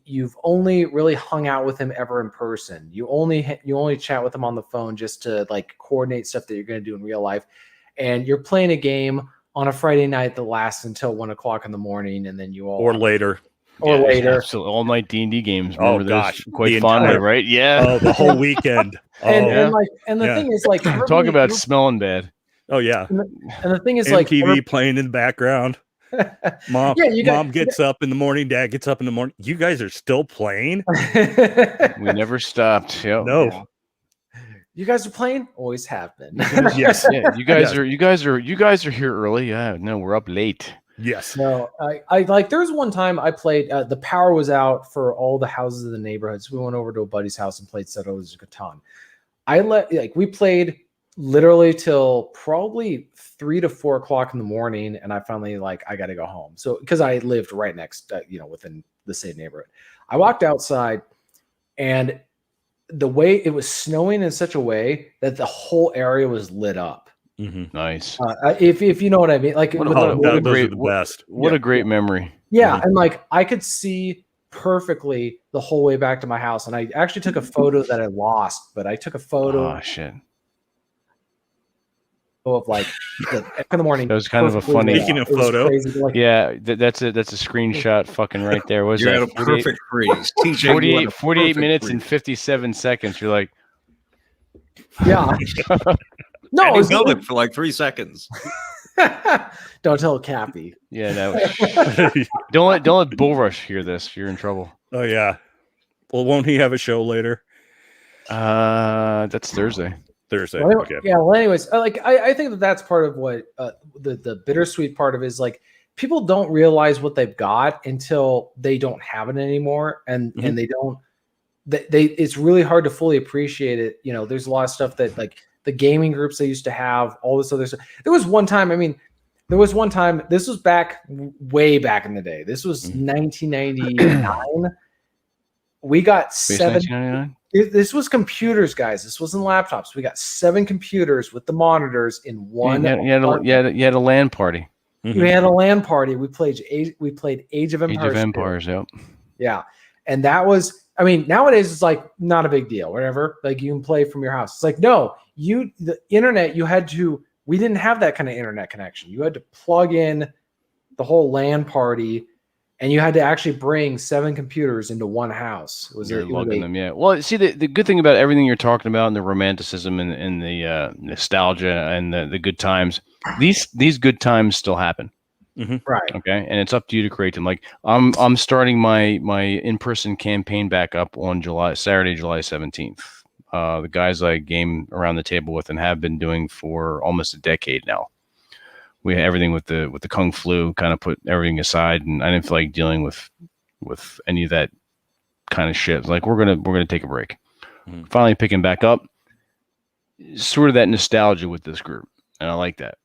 You've only really hung out with him ever in person. You only chat with him on the phone just to, like, coordinate stuff that you're going to do in real life. And you're playing a game on a Friday night that lasts until 1 o'clock in the morning, and then you all later. Absolutely. All night D&D games. Remember gosh, quite fondly, right? Yeah. Oh, the whole weekend. And the thing is, like, talk about smelling bad. Oh yeah. And the thing is, MTV like, playing in the background. Mom gets up in the morning, Dad gets up in the morning. You guys are still playing? We never stopped. Yep. No. You guys are playing? Always have been. Yes. Yeah. You guys are here early. Yeah. No, we're up late. Yes. No, I like, there was one time I played, the power was out for all the houses in the neighborhood. So we went over to a buddy's house and played Settlers of Catan. We played literally till probably 3 to 4 o'clock in the morning. And I finally, like, I got to go home. So, because I lived right next, within the same neighborhood. I walked outside, and the way it was snowing in such a way that the whole area was lit up. Mm-hmm. Nice. If you know what I mean, like, those are the best. What a great memory. Yeah, and, like, I could see perfectly the whole way back to my house, and I actually took a photo that I lost, but I took a photo. Oh shit. Of, like, in the morning. That was kind of a funny. Speaking of photo, yeah, that's a screenshot, fucking right there. Was You're that at a perfect freeze. TJ, 48 minutes and 57 seconds. You're like, yeah. No, and he held it for like 3 seconds. Don't tell Cappy. yeah, no. don't let Bullrush hear this. You're in trouble. Oh yeah. Well, won't he have a show later? That's Thursday. Well, Okay. Yeah. Well, anyways, I think that's part of what the bittersweet part of it is, like, people don't realize what they've got until they don't have it anymore, and they don't. It's really hard to fully appreciate it. There's a lot of stuff that, like, the gaming groups they used to have, all this other stuff. There was one time. This was way back in the day. This was 1999. We got Space 7. 1999? This was computers, guys. This wasn't laptops. We got 7 computers with the monitors in one. You had a LAN party. We had a LAN party. We played Age of Empires. Age of Empires, yep. Yeah, and that was. I mean, nowadays it's like not a big deal. Whatever, like, you can play from your house. It's like, no, the internet. We didn't have that kind of internet connection. You had to plug in the whole LAN party and you had to actually bring 7 computers into one house. You're lugging them, yeah. Well, see, the good thing about everything you're talking about, and the romanticism and the nostalgia and the good times, these good times still happen. Right. Okay, and it's up to you to create them. Like I'm starting my in-person campaign back up on Saturday, July 17th. The guys I game around the table with and have been doing for almost a decade now. We had everything with the Kung Flu, kind of put everything aside, and I didn't feel like dealing with any of that kind of shit. Like we're gonna take a break. Finally picking back up, sort of that nostalgia with this group, and I like that.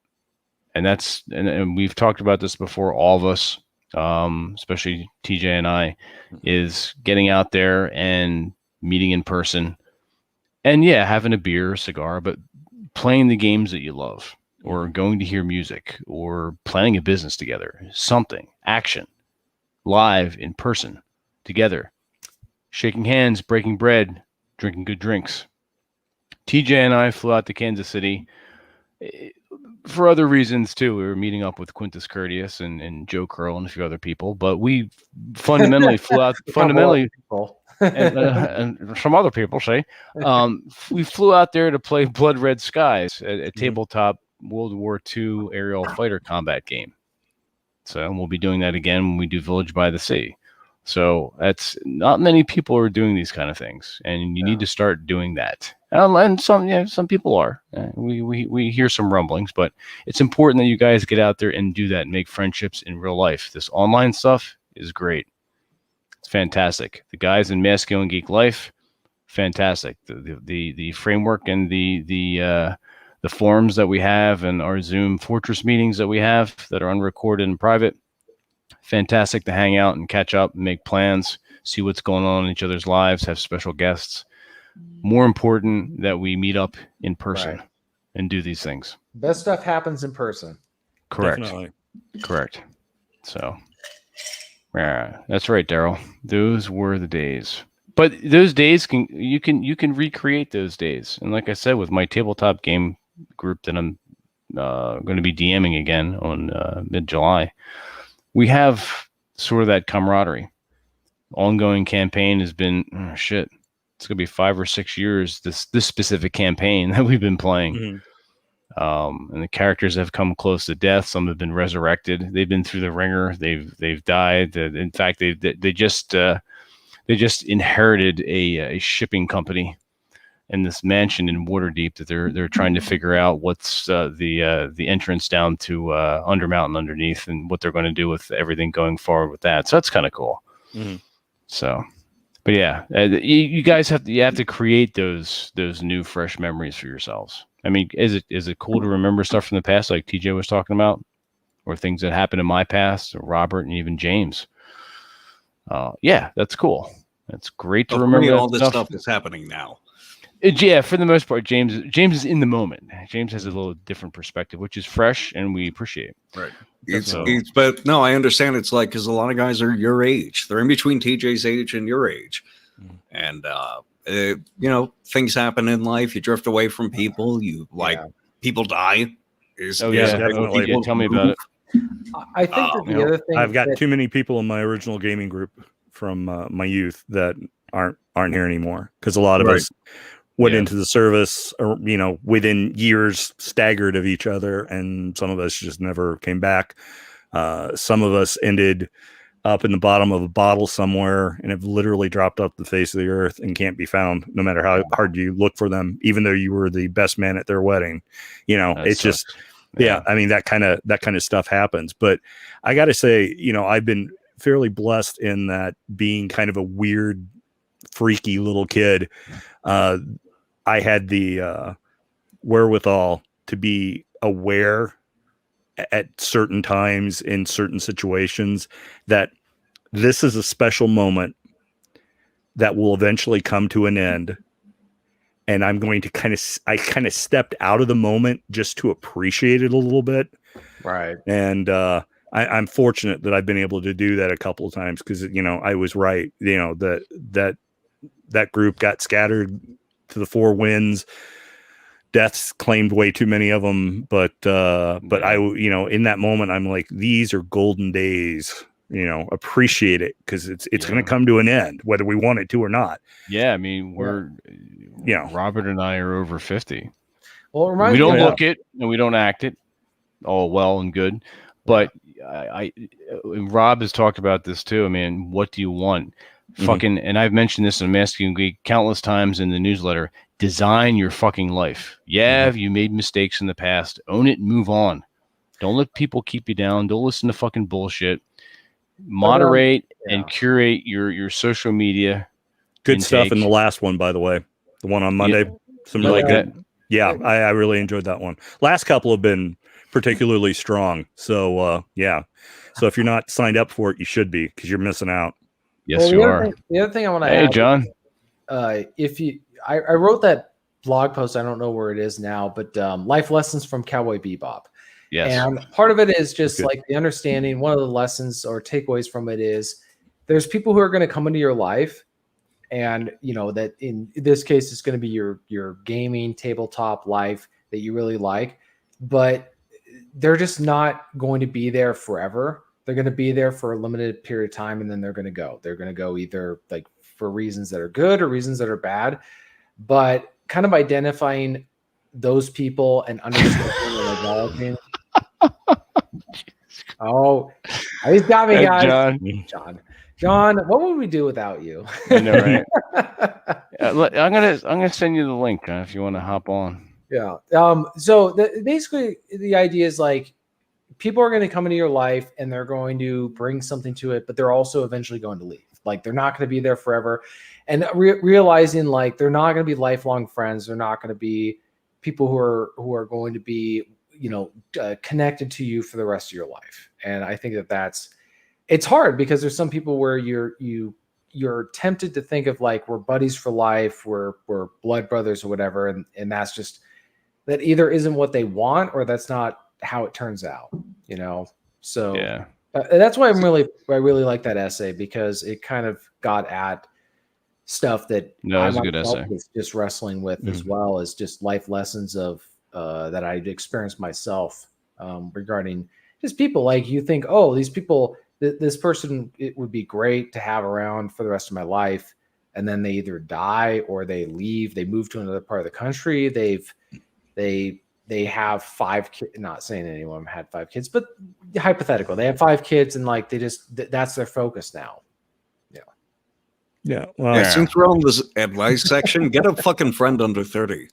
And that's and we've talked about this before. All of us, especially TJ and I, is getting out there and meeting in person, and yeah, having a beer, or cigar, but playing the games that you love, or going to hear music, or planning a business together, something, action, live in person, together, shaking hands, breaking bread, drinking good drinks. TJ and I flew out to Kansas City for other reasons too. We were meeting up with Quintus Curtius and Joe Curl and a few other people, but we fundamentally flew out. And some other people say we flew out there to play Blood Red Skies, a tabletop World War II aerial fighter combat game. So we'll be doing that again when we do Village by the Sea. So that's not many people are doing these kind of things, and you need to start doing that. And some people are. We hear some rumblings, but it's important that you guys get out there and do that and make friendships in real life. This online stuff is great. It's fantastic. The guys in Masculine Geek Life, fantastic. The framework and the forums that we have and our Zoom Fortress meetings that we have that are unrecorded and private, fantastic to hang out and catch up and make plans, see what's going on in each other's lives, have special guests. More important that we meet up in person and do these things. Best stuff happens in person. Correct. Definitely. Correct. So, yeah, that's right, Daryl. Those were the days. But those days you can recreate those days. And like I said, with my tabletop game group that I'm going to be DMing again on mid-July, we have sort of that camaraderie. Ongoing campaign has been it's gonna be 5 or 6 years, this specific campaign that we've been playing. And the characters have come close to death. Some have been resurrected. They've been through the ringer. They've died. In fact, they just inherited a shipping company in this mansion in Waterdeep that they're trying to figure out what's the entrance down to Undermountain underneath, and what they're going to do with everything going forward with that. So that's kind of cool. So, but yeah, you guys have to create those new fresh memories for yourselves. I mean, is it cool to remember stuff from the past, like TJ was talking about, or things that happened in my past, or Robert and even James? Yeah, that's cool. That's great to remember. All this stuff is happening now. Yeah, for the most part, James is in the moment. James has a little different perspective, which is fresh, and we appreciate. Right. But no, I understand. It's like, because a lot of guys are your age. They're in between TJ's age and your age. And, things happen in life. You drift away from people. People die. Definitely. Tell me about it. I think that the other thing, I've got too many people in my original gaming group from my youth that aren't here anymore, because a lot of us went into the service, or within years staggered of each other, and some of us just never came back. Some of us ended up in the bottom of a bottle somewhere and have literally dropped off the face of the earth and can't be found, no matter how hard you look for them, even though you were the best man at their wedding. It's just I mean, that kind of stuff happens. But I gotta say, I've been fairly blessed in that, being kind of a weird, freaky little kid. I had the wherewithal to be aware at certain times in certain situations that this is a special moment that will eventually come to an end. And I'm going to I kind of stepped out of the moment just to appreciate it a little bit. Right. And I'm fortunate that I've been able to do that a couple of times, because, I was right. That group got scattered to the four winds. Deaths claimed way too many of them, but I, in that moment, I'm like, these are golden days appreciate it, because it's Yeah. going to come to an end, whether we want it to or not. Yeah, I mean, Robert and I are over 50. Well, it reminds We don't me look it and we don't act it all well and good, but Rob has talked about this too. I mean, what do you want? Fucking, and I've mentioned this in Masculine Geek countless times in the newsletter. Design your fucking life. Yeah, you made mistakes in the past. Own it and move on. Don't let people keep you down. Don't listen to fucking bullshit. Moderate and curate your social media. Good stuff in the last one, by the way. The one on Monday. Some really good. That? Yeah, I really enjoyed that one. Last couple have been particularly strong. So, So if you're not signed up for it, you should be, because you're missing out. Yes, you are. The other thing I want to Hey, add, John. I wrote that blog post. I don't know where it is now, but life lessons from Cowboy Bebop. Yes. And part of it is just like the understanding. One of the lessons or takeaways from it is there's people who are going to come into your life, and that in this case it's going to be your gaming tabletop life that you really like, but they're just not going to be there forever. They're going to be there for a limited period of time, and then they're going to go. They're going to go either like for reasons that are good or reasons that are bad, but kind of identifying those people and understanding and acknowledging. Oh, he's got me, guys. John, what would we do without you? I know, right? I'm gonna send you the link, John, if you want to hop on. Yeah. So basically, the idea is like people are going to come into your life and they're going to bring something to it, but they're also eventually going to leave. Like they're not going to be there forever, and realizing like they're not going to be lifelong friends. They're not going to be people who are going to be connected to you for the rest of your life. And I think it's hard, because there's some people where you're tempted to think of like we're buddies for life, we're blood brothers or whatever, and that's just that either isn't what they want or that's not how it turns out. So yeah, that's why I really like that essay, because it kind of got at stuff that it was a good essay. Was just wrestling with, as well as just life lessons of that I'd experienced myself regarding just people. Like you think, oh, these people, this person, it would be great to have around for the rest of my life, and then they either die or they leave. They move to another part of the country. They have 5 kids. Not saying anyone had 5 kids, but hypothetical, they have 5 kids, and like that's their focus now. Yeah. Well, since we're on this advice section, get a fucking friend under 30.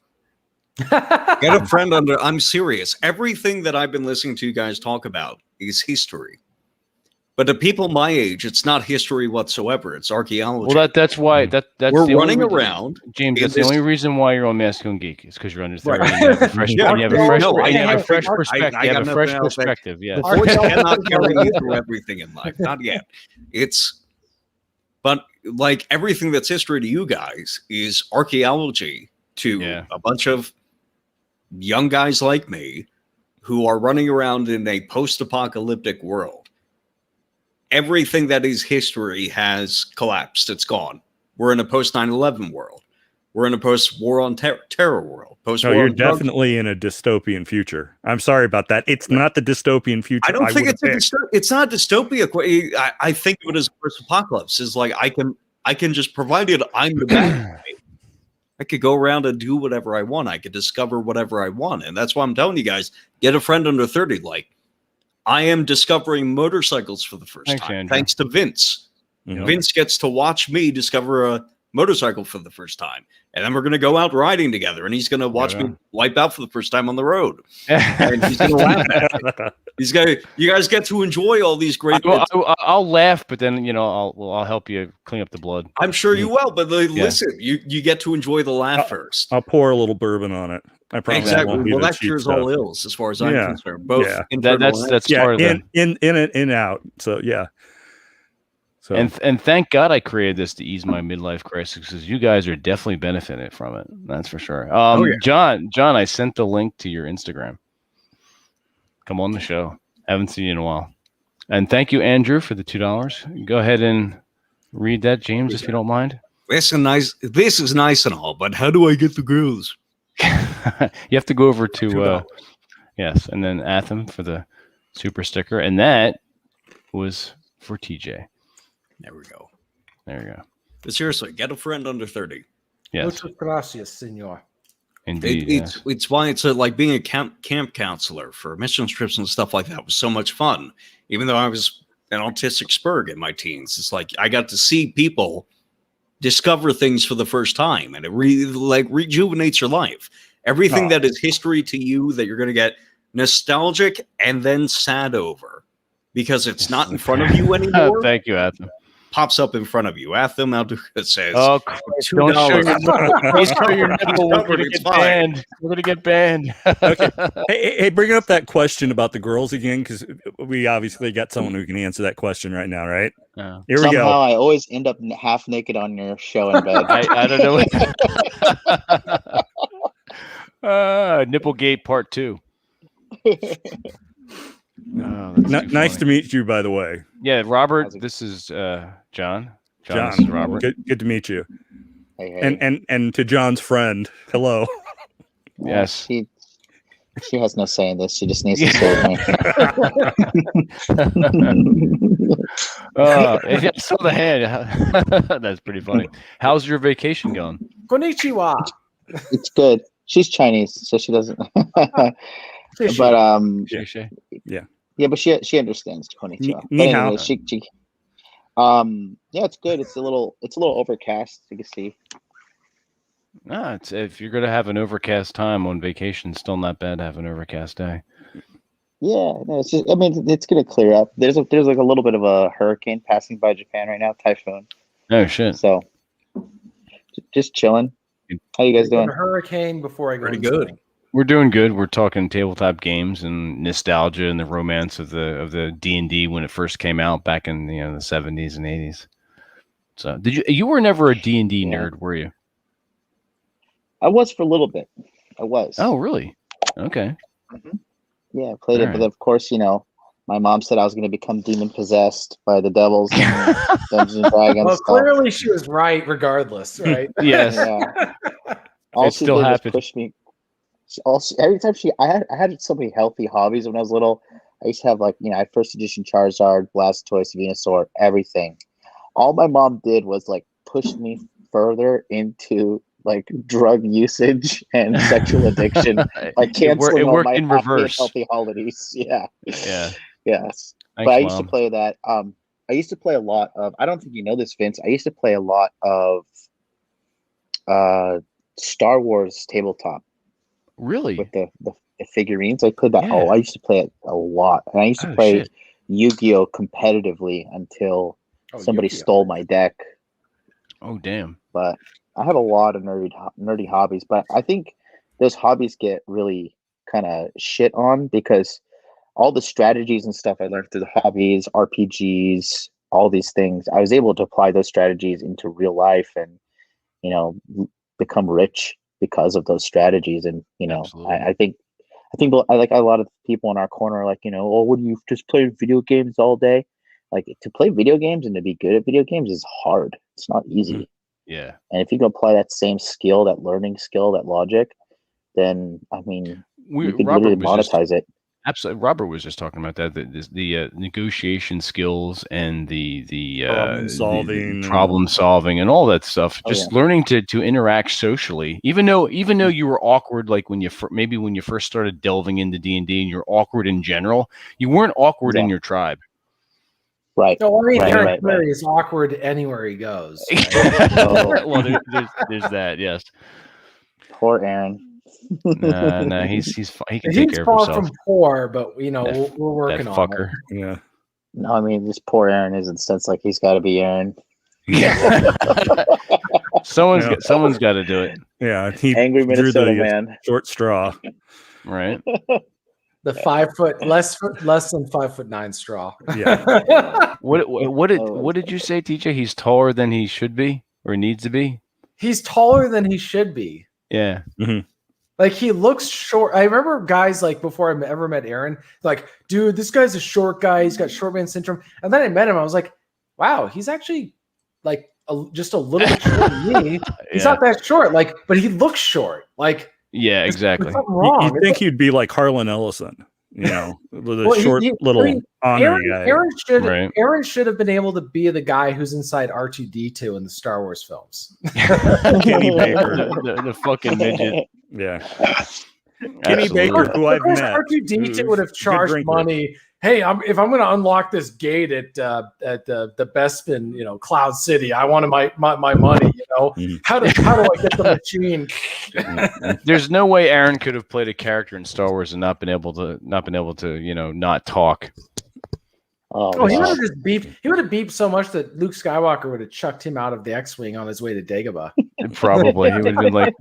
Get a friend under. I'm serious. Everything that I've been listening to you guys talk about is history. But to people my age, it's not history whatsoever. It's archaeology. Well, that's why that's we're the running only around. James, that's the only reason why you're on Masculine Geek is because you're under 30. Right. And you have a fresh, Yeah, and you have a fresh, no, and you have a fresh I- perspective. I You got have a fresh nothing else. perspective. Yeah. The force cannot carry you through everything in life. Not yet. But like everything that's history to you guys is archaeology to a bunch of young guys like me who are running around in a post-apocalyptic world. Everything that is history has collapsed. It's gone. We're in a post 9/11 world. We're in a post war on terror world. No, you're definitely in a dystopian future. I'm sorry about that. It's not the dystopian future. I don't think it's not dystopia. I think of it as post apocalypse. Is like I can just, provided I'm the bad guy, I could go around and do whatever I want. I could discover whatever I want, and that's why I'm telling you guys: get a friend under 30. Like, I am discovering motorcycles for the first time, Andrew. thanks to Vince. Mhm. Vince gets to watch me discover a motorcycle for the first time, and then we're going to go out riding together, and he's going to watch me wipe out for the first time on the road, and he's going to laugh at me. You guys get to enjoy all these great. I'll laugh, but then I'll help you clean up the blood. I'm sure you will, but listen, you get to enjoy the laugh first. I'll pour a little bourbon on it. I promise. Exactly. Well, that cures all ills, as far as I'm concerned. Both that's part of it. In and out. So yeah. So and thank God I created this to ease my midlife crisis, because you guys are definitely benefiting from it. That's for sure. John, I sent the link to your Instagram. Come on the show. Haven't seen you in a while. And thank you, Andrew, for the $2. Go ahead and read that, James, if you don't mind. This is nice and all, but how do I get the girls? You have to go over to and then Atham for the super sticker, and that was for TJ. There we go. There you go. But seriously, get a friend under 30. Yes, Muchas gracias, senor. indeed. It's why it's like being a camp counselor for mission trips and stuff like that was so much fun. Even though I was an autistic spurg in my teens, it's like I got to see people discover things for the first time, and it really like rejuvenates your life. Everything that is history to you that you're going to get nostalgic and then sad over because it's not in front of you anymore. Thank you, Atham. Pops up in front of you. Atham Alduca says, "Oh, don't show your nipple. Please show your nipple. We're going to It's get fine. banned. We're going to get banned." Okay. Hey, bring up that question about the girls again, because we obviously got someone who can answer that question right now, right? Oh. Here we Somehow go. I always end up half naked on your show in bed. I don't know. Nipplegate Part 2. Oh, Nice to meet you, by the way. Yeah, Robert. This is John. John, This is Robert. Good to meet you. Hey. And to John's friend, hello. Yes. She has no say in this. She just needs to serve me. I saw the hand. That's pretty funny. How's your vacation going? Konnichiwa. It's good. She's Chinese, so she doesn't. But Shay? yeah, but she understands Konnichiwa. Ni But hao. anyway, yeah, it's good. It's a little overcast. You can see. If you're gonna have an overcast time on vacation, still not bad to have an overcast day. Yeah, no, it's just. I mean, it's gonna clear up. There's like a little bit of a hurricane passing by Japan right now, typhoon. Oh shit! So, just chilling. How you guys doing? A hurricane before I go. Pretty insane. good. We're doing good. We're talking tabletop games and nostalgia and the romance of the D&D when it first came out back in the 70s and 80s. So, you were never a D&D nerd, were you? I was for a little bit. I was. Oh, really? Okay. Yeah, I played it, Alright. but of course, my mom said I was going to become demon possessed by the devils and Dungeons and Dragons. Well, stuff. clearly she was right, regardless, right? Yes. Yeah. All It she still did was happened. push me. Every time I had so many healthy hobbies when I was little. I used to have I had first edition Charizard, Blastoise, Venusaur, everything. All my mom did was push me further into drug usage and sexual addiction, canceling it all worked my in happy and reverse. healthy holidays. Yeah. Yeah. Yes. Thanks, But I used Mom. to play that. I used to play a lot of. I don't think you know this, Vince. I used to play a lot of Star Wars tabletop Really? with the figurines. I played that. Yeah. Oh, I used to play it a lot, and I used to Oh, play shit. Yu-Gi-Oh somebody Yu-Gi-Oh. stole my deck. Oh, damn. But I have a lot of nerdy hobbies. But I think those hobbies get really kind of shit on because all the strategies and stuff I learned through the hobbies, RPGs, all these things, I was able to apply those strategies into real life and, become rich because of those strategies. And, Absolutely. I think I like a lot of people in our corner are like, oh, would you just play video games all day? To play video games and to be good at video games is hard. It's not easy. Yeah. And if you can apply that same skill, that learning skill, that logic, then you could literally monetize it. Absolutely. Robert was just talking about that. The negotiation skills and the problem solving and all that stuff. Just learning to interact socially, even though you were awkward, when you first started delving into D&D and you're awkward in general, you weren't awkward in your tribe. Right. No, Aaron Right. Clary is awkward anywhere he goes. Well, there's that. Yes. Poor Aaron. No, he can take He's care of far himself. from poor, but we're working That on fucker. it. Yeah. No, this poor Aaron is in the sense he's got to be Aaron. Yeah. Someone's got to do it, Yeah. He Angry drew Minnesota the man. short straw. right? The 5 foot less than 5'9" straw. Yeah. What did you say, TJ? He's taller than he should be or needs to be. He's taller than he should be. Yeah. He looks short. I remember guys before I ever met Aaron, dude, this guy's a short guy. He's got short man syndrome. And then I met him. I was like, wow, he's actually just a little bit short than me. He's not that short. But he looks short. Yeah, exactly. There's something wrong. You'd think he'd be like Harlan Ellison. with a Well, short little honor guy. Aaron should have been able to be the guy who's inside R2D2 in the Star Wars films. Kenny Baker. the fucking midget. Yeah. Kenny Baker, who I've met. R2D2 would have charged money. Hey, if I'm going to unlock this gate at the Bespin, Cloud City, I want my money. How do I get the machine? There's no way Aaron could have played a character in Star Wars and not been able to not talk. Oh, he would have just beeped. He would have beeped so much that Luke Skywalker would have chucked him out of the X-wing on his way to Dagobah. Probably, he would have been like,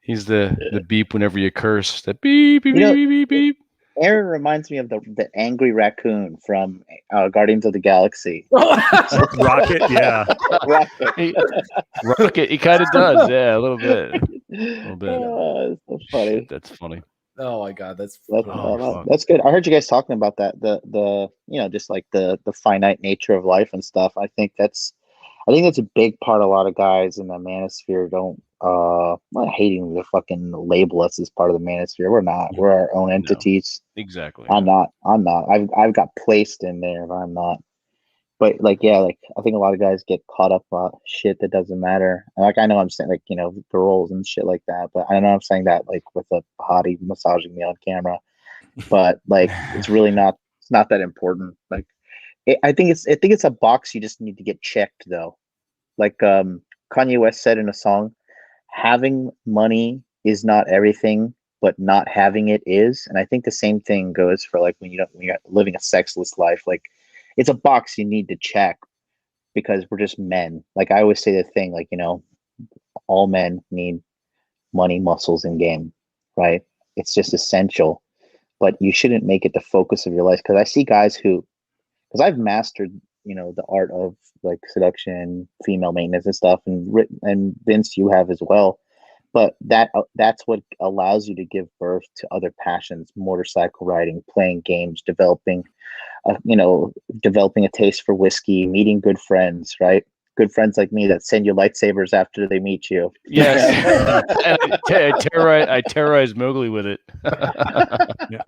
he's the beep whenever you curse. That beep beep beep beep beep. Aaron reminds me of the angry raccoon from Guardians of the Galaxy. Rocket, yeah. Rocket, he kind of does, yeah, a little bit. Oh, that's so funny. Shit, that's funny. Oh my god, that's good. I heard you guys talking about that. The just like the finite nature of life and stuff. I think that's a big part. A lot of guys in the manosphere don't. I'm not hating to fucking label us as part of the manosphere. We're not. We're our own entities. No, exactly. I'm not. I've got placed in there, but I'm not. But I think a lot of guys get caught up on shit that doesn't matter. And I know I'm saying the roles and shit like that, but I know I'm saying that with a hottie massaging me on camera. But it's really not. It's not that important. I think it's a box you just need to get checked though. Kanye West said in a song, having money is not everything, but not having it is. And I think the same thing goes for when you're living a sexless life. It's a box you need to check because we're just men. I always say the thing, all men need money, muscles, and game, right? It's just essential, but you shouldn't make it the focus of your life. Because I see guys because I've mastered, the art of seduction, female maintenance and stuff, and Vince, you have as well. But that's what allows you to give birth to other passions: motorcycle riding, playing games, developing a taste for whiskey, meeting good friends, right? Good friends like me that send you lightsabers after they meet you. Yes. I terrorize Mowgli with it. Yeah.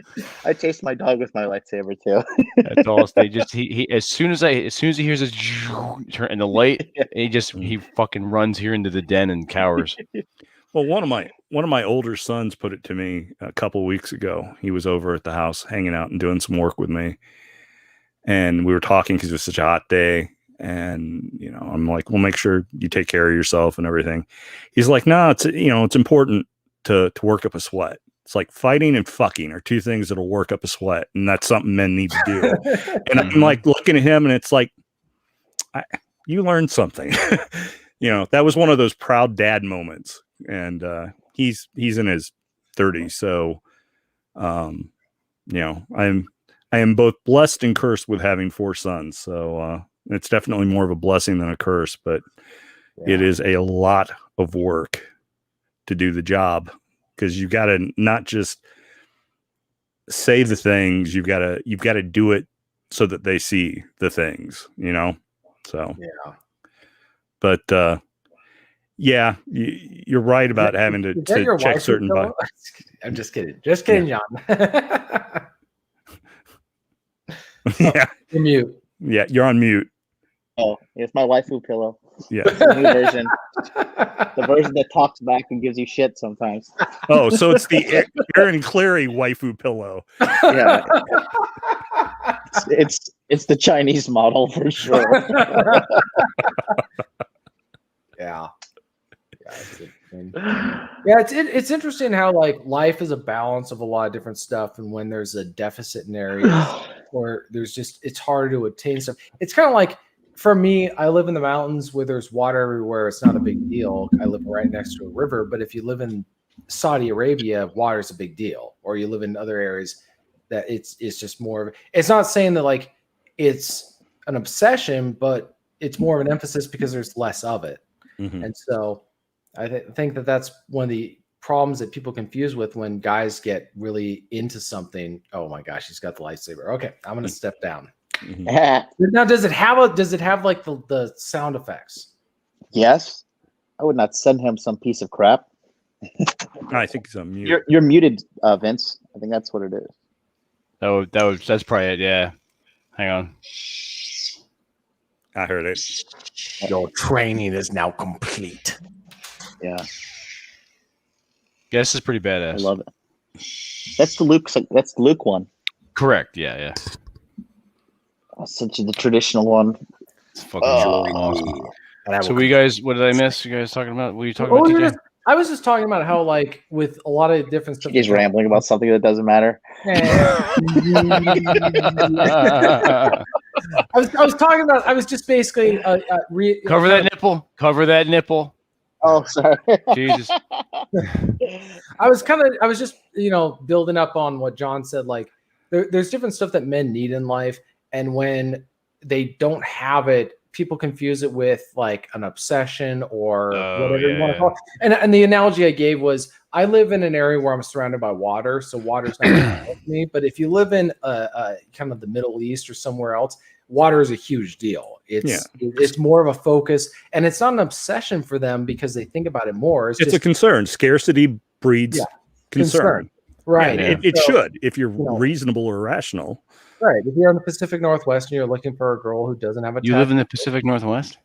I chase my dog with my lightsaber too. That's all. He as soon as he hears this turn in the light, he fucking runs here into the den and cowers. Well, one of my older sons put it to me a couple of weeks ago. He was over at the house hanging out and doing some work with me, and we were talking because it was such a hot day. And I'm like, well, make sure you take care of yourself and everything. He's like, no, it's important to work up a sweat. It's like fighting and fucking are two things that'll work up a sweat, and that's something men need to do. And I'm looking at him, and it's like, you learned something. That was one of those proud dad moments. And he's in his 30s, so I am both blessed and cursed with having 4 sons. So it's definitely more of a blessing than a curse, but it is a lot of work to do the job, because you've got to not just say the things, you've got to do it so that they see the things, So yeah. But yeah, you're right about having to check certain boxes. I'm just kidding. Just kidding, John. Yeah. You're mute. Yeah, you're on mute. Oh, it's my waifu pillow. Yeah. The new version. The version that talks back and gives you shit sometimes. Oh, so it's the Aaron Cleary waifu pillow. Yeah. It's the Chinese model for sure. Yeah. Yeah, it's interesting how life is a balance of a lot of different stuff, and when there's a deficit in areas or it's harder to attain stuff. It's kind of like, for me, I live in the mountains where there's water everywhere. It's not a big deal. I live right next to a river, but if you live in Saudi Arabia, water is a big deal. Or you live in other areas that it's just more of, it's not saying that it's an obsession, but it's more of an emphasis because there's less of it. Mm-hmm. And so I think that's one of the problems that people confuse with when guys get really into something. Oh my gosh, he's got the lightsaber. Okay, I'm going to step down. Mm-hmm. Now, does it have the sound effects? Yes. I would not send him some piece of crap. I think he's on mute. You're muted, Vince. I think that's what it is. That's probably it. Yeah. Hang on. I heard it. Your training is now complete. Yeah, Yeah, this is pretty I badass. love it. That's the Luke. That's the Luke one. Correct. Yeah. Such the traditional one. It's fucking really long. So what did I miss? You guys talking about? What are you talking about, TJ? I was just talking about how, like, with a lot of different stuff. He's rambling about something that doesn't matter. I was talking about. I was just basically Cover that nipple. Cover that nipple. Oh, sorry. Jesus. I was just building up on what John said. Like, there's different stuff that men need in life, and when they don't have it, people confuse it with like an obsession or whatever you want to call it. And the analogy I gave was, I live in an area where I'm surrounded by water, so water's not gonna help me. But if you live in kind of the Middle East or somewhere else, water is a huge deal. It's more of a focus, and it's not an obsession for them because they think about it more. It's a concern. Scarcity breeds concern. Right. It should, if you're reasonable or rational. Right. If you're in the Pacific Northwest and you're looking for a girl who doesn't have a You live in the Pacific Northwest?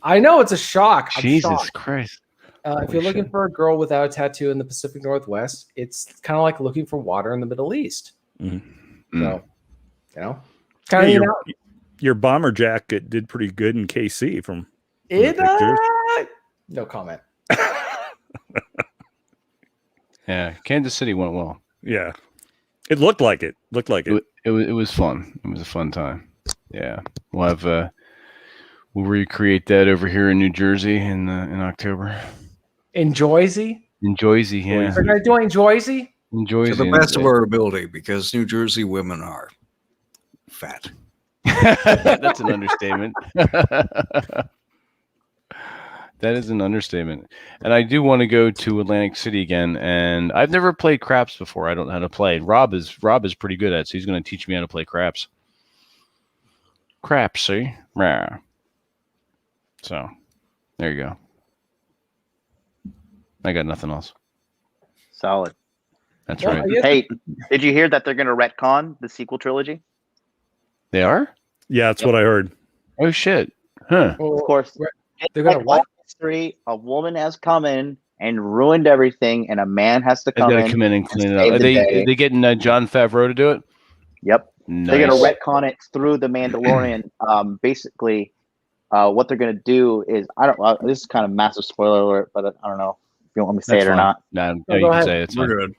I know, it's a shock. Jesus Christ. If you're looking for a girl without a tattoo in the Pacific Northwest, it's kind of like looking for water in the Middle East. Mm-hmm. So, kind of your bomber jacket did pretty good in KC from it. the pictures. No comment. Yeah, Kansas City went well. Yeah, it looked like it. It was fun. It was a fun time. Yeah, we'll recreate that over here in New Jersey in October. In Joyzy? In Joyzy, yeah. Are you doing Joyzy? In Joyzy. To the best of our ability, because New Jersey women are fat. That's an understatement. That is an understatement. And I do want to go to Atlantic City again. And I've never played craps before. I don't know how to play. Rob is pretty good at it, so he's going to teach me how to play craps. Craps, see? Rah. So, there you go. I got nothing else. Solid. That's right. Hey, did you hear that they're going to retcon the sequel trilogy? They are? Yeah, that's what I heard. Oh, shit. Huh. Of course. They're going to what? History, a woman has come in and ruined everything, and a man has to come in and clean it save up. the Are they getting John Favreau to do it? Yep. Nice. They're going to retcon it through the Mandalorian. Basically, what they're going to do is, this is kind of massive spoiler alert, but I don't know if you want me to say it or not. No, you can say it. It's We're good.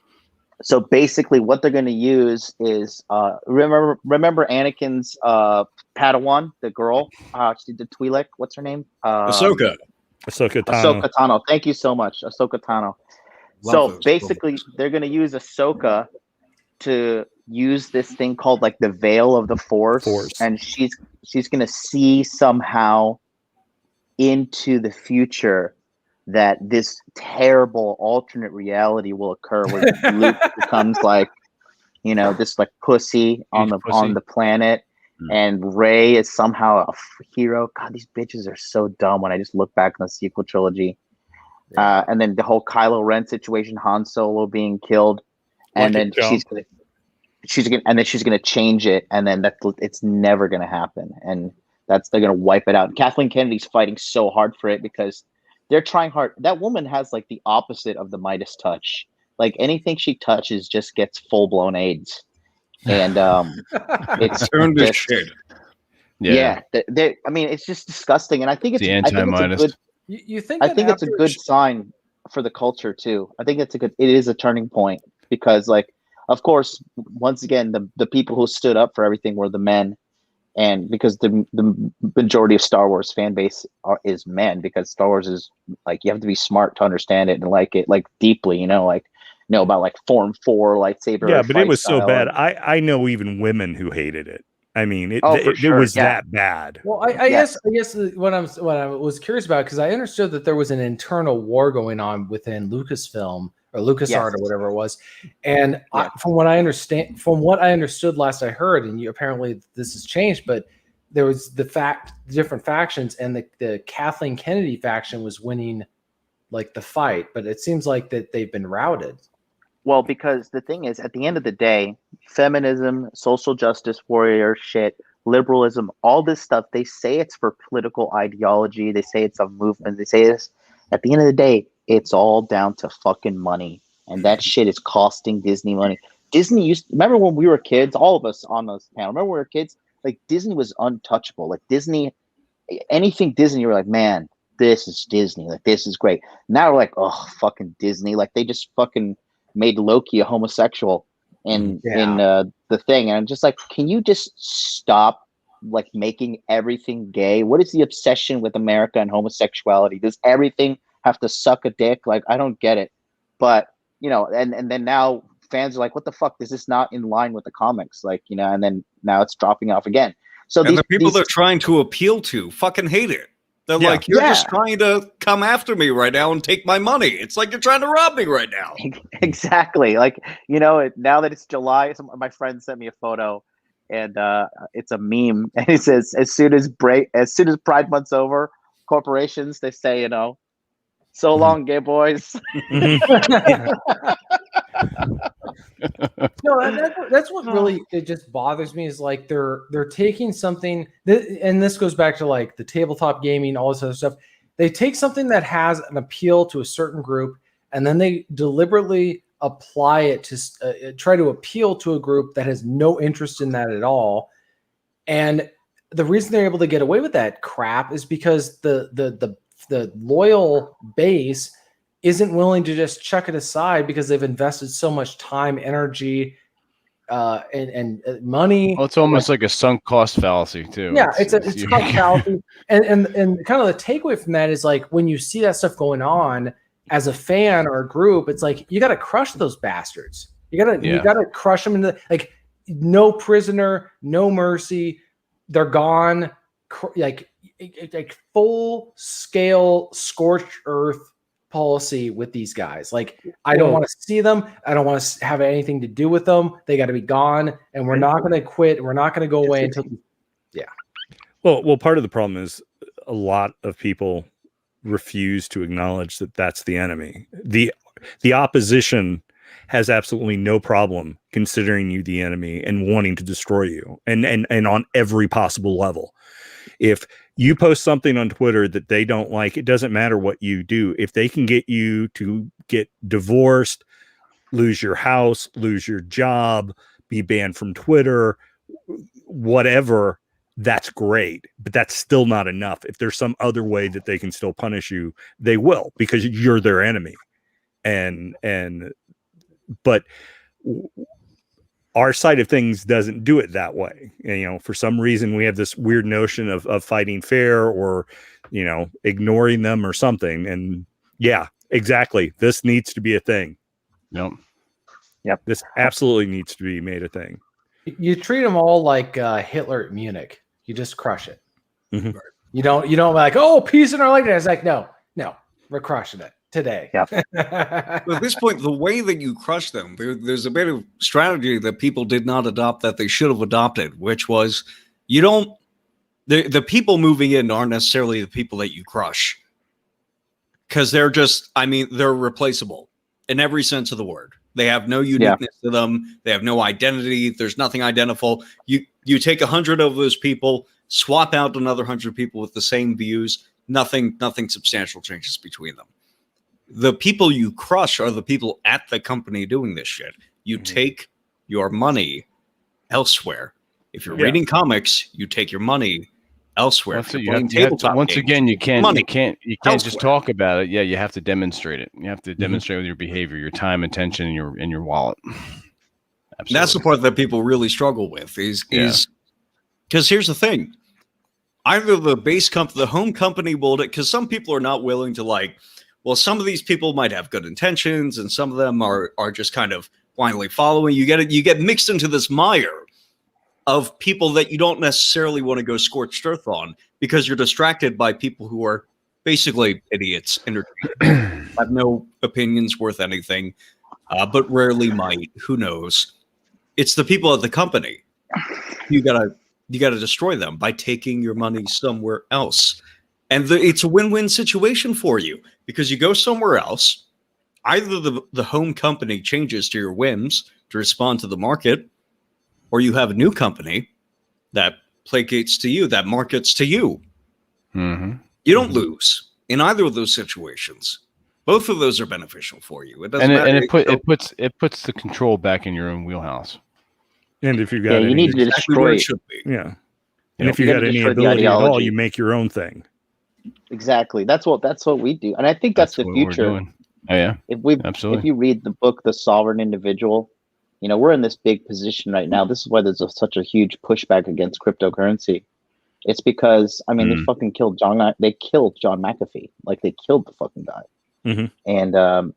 So basically, what they're going to use is remember Anakin's Padawan, the girl, she did Twi'lek. What's her name? Ahsoka Ahsoka Tano. Thank you so much, Ahsoka Tano. So basically, they're going to use Ahsoka to use this thing called like the Veil of the Force. And she's going to see somehow into the future that this terrible alternate reality will occur where Luke becomes like, this like pussy on the planet, and Rey is somehow a hero. God, these bitches are so dumb when I just look back on the sequel trilogy. And then the whole Kylo Ren situation, Han Solo being killed, and then she's gonna change it, and then it's never gonna happen, and they're gonna wipe it out. And Kathleen Kennedy's fighting so hard for it because they're trying hard. That woman has like the opposite of the Midas touch. Like anything she touches just gets full blown AIDS, and it's turned to shit. Yeah, I mean, it's just disgusting, and I think it's the anti-Midas. I think it's a good sign for the culture too. I think it is a turning point because, like, of course, once again, the people who stood up for everything were the men. And because the majority of Star Wars fan base is men, because Star Wars is like, you have to be smart to understand it and like it like deeply, about like Form 4 lightsaber. Yeah, but it was so bad. I know even women who hated it. I mean, it was that bad. Well, I guess what I was curious about, because I understood that there was an internal war going on within Lucasfilm or LucasArts or whatever it was, and from what I understood last I heard, and apparently this has changed, but there was different factions, and the Kathleen Kennedy faction was winning like the fight, but it seems like that they've been routed. Well, because the thing is, at the end of the day, feminism, social justice warrior shit, liberalism, all this stuff, they say it's for political ideology. They say it's a movement. They say this. At the end of the day, it's all down to fucking money. And that shit is costing Disney money. Disney remember when we were kids, all of us on this panel, remember when we were kids? Like, Disney was untouchable. Like, Disney, anything Disney, you were like, man, this is Disney. Like, this is great. Now we're like, oh, fucking Disney. Like, they just fucking made Loki a homosexual in the thing. And I'm just like, can you just stop like making everything gay? What is the obsession with America and homosexuality? Does everything have to suck a dick? Like, I don't get it. But, you know, and then now fans are like, what the fuck? This is not in line with the comics. Like, you know, and then now it's dropping off again. So the people they're trying to appeal to fucking hate it. They're like, you're just trying to come after me right now and take my money. It's like you're trying to rob me right now. Exactly. Like, you know, now that it's July, my friend sent me a photo, and it's a meme, and it says, as soon as Pride Month's over, corporations, they say, you know, so long, gay boys. No, that's what really it just bothers me is like they're taking something and this goes back to like the tabletop gaming, all this other stuff. They take something that has an appeal to a certain group and then they deliberately apply it to try to appeal to a group that has no interest in that at all. And the reason they're able to get away with that crap is because the loyal base isn't willing to just chuck it aside because they've invested so much time, energy, and money. Well, it's almost like a sunk cost fallacy too. Yeah, it's a sunk fallacy. And kind of the takeaway from that is like when you see that stuff going on as a fan or a group, it's like you got to crush those bastards. You gotta crush them into like no prisoner, no mercy. They're gone. Like full scale scorched earth policy with these guys. Like, I don't want to see them. I don't want to have anything to do with them. They got to be gone, and we're not going to quit. We're not going to go away until. Yeah. Well, part of the problem is a lot of people refuse to acknowledge that that's the enemy. The opposition has absolutely no problem considering you the enemy and wanting to destroy you, and on every possible level. If you post something on Twitter that they don't like, it doesn't matter what you do. If they can get you to get divorced, lose your house, lose your job, be banned from Twitter, whatever, that's great. But that's still not enough. If there's some other way that they can still punish you, they will, because you're their enemy. But our side of things doesn't do it that way. And, you know, for some reason we have this weird notion of fighting fair or, you know, ignoring them or something. And yeah, exactly. This needs to be a thing. Yep. This absolutely needs to be made a thing. You treat them all like Hitler at Munich. You just crush it. Mm-hmm. You don't like, oh, peace in our life. It's like, no, we're crushing it today. Yeah. At this point, the way that you crush them, there's a bit of strategy that people did not adopt that they should have adopted, which was the people moving in aren't necessarily the people that you crush, because they're replaceable in every sense of the word. They have no uniqueness to them. They have no identity. There's nothing identifiable. You take 100 of those people, swap out another 100 people with the same views. Nothing substantial changes between them. The people you crush are the people at the company doing this shit. You take your money elsewhere. If you're reading comics, you take your money elsewhere. Once again, you can't elsewhere. just talk about it. Yeah, you have to demonstrate it. You have to demonstrate with your behavior, your time, attention, and your wallet. Absolutely. That's the part that people really struggle with is because here's the thing. Either the the home company will, because some people are not willing to like, well, some of these people might have good intentions and some of them are just kind of blindly following. You get mixed into this mire of people that you don't necessarily want to go scorched earth on because you're distracted by people who are basically idiots, have no opinions worth anything, but rarely might. Who knows? It's the people at the company. You gotta destroy them by taking your money somewhere else. And it's a win-win situation for you because you go somewhere else Either the home company changes to your whims to respond to the market, or you have a new company that placates to you, that markets to you. Mm-hmm. You don't lose in either of those situations. Both of those are beneficial for you. It doesn't And matter. it puts the control back in your own wheelhouse. And if you've got Yeah, you any, need to Exactly where destroy it should be. yeah, and Yep. if you You got gotta any destroy the ability at all, ideology. you make your own thing. exactly. That's what we do, and I think that's the what future. we're doing. Oh yeah, If absolutely. you read the book The Sovereign Individual, we're in this big position right now. This is why there's such a huge pushback against cryptocurrency. It's because they fucking killed John. They killed John McAfee. Like, they killed the fucking guy. Mhm. And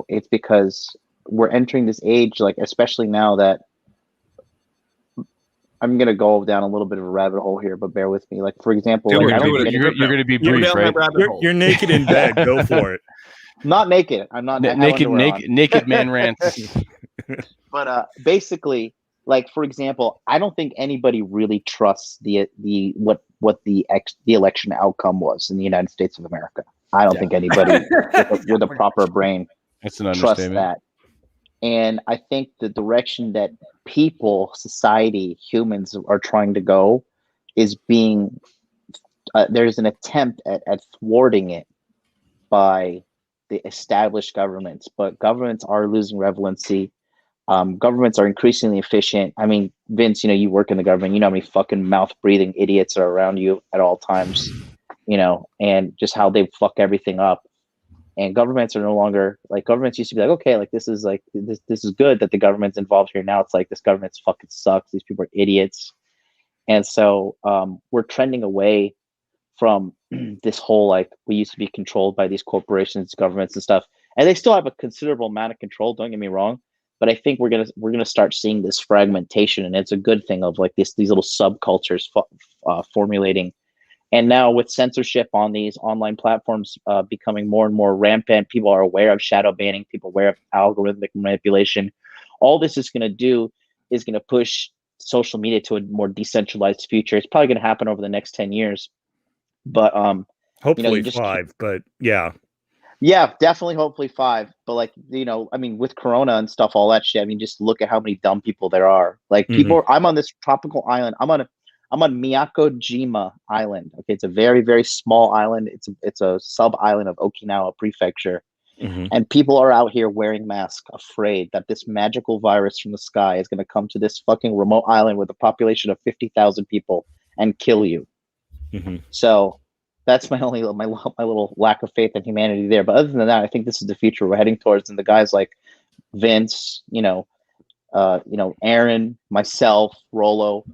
it's because we're entering this age, like, especially now that I'm gonna go down a little bit of a rabbit hole here, but bear with me. Like, for example, Do like, it, I don't do it. think You're going to be Go brief, down right? that rabbit hole. You're naked in bed. Go for it. not naked. I'm not I have Naked, underwear on. naked man rants. But basically, like, for example, I don't think anybody really trusts what the election outcome was in the United States of America. I don't think anybody with a proper brain That's an trust understatement. that. And I think the direction that people, society, humans are trying to go is being there's an attempt at thwarting it by the established governments, but governments are losing relevancy. Governments are increasingly efficient. I mean, Vince, you work in the government. You know how many fucking mouth-breathing idiots are around you at all times, and just how they fuck everything up. And governments are no longer like, governments used to be like, okay, like, this is good that the government's involved here. Now it's like, this government's fucking sucks. These people are idiots. And so we're trending away from this whole, like, we used to be controlled by these corporations, governments, and stuff, and they still have a considerable amount of control. Don't get me wrong, but I think we're gonna start seeing this fragmentation, and it's a good thing of, like, these little subcultures formulating. And now with censorship on these online platforms becoming more and more rampant, people are aware of shadow banning, people aware of algorithmic manipulation. All this is going to do is going to push social media to a more decentralized future. It's probably going to happen over the next 10 years. But Hopefully 5, but yeah. Yeah, definitely, hopefully 5. But, like, with Corona and stuff, all that shit, just look at how many dumb people there are. Like, people, I'm on this tropical island. I'm on Miyako-jima Island. Okay, it's a very, very small island. It's a sub-island of Okinawa Prefecture. And people are out here wearing masks, afraid that this magical virus from the sky is going to come to this fucking remote island with a population of 50,000 people and kill you. So that's my little lack of faith in humanity there. But other than that, I think this is the future we're heading towards. And the guys like Vince, Aaron, myself, Rolo,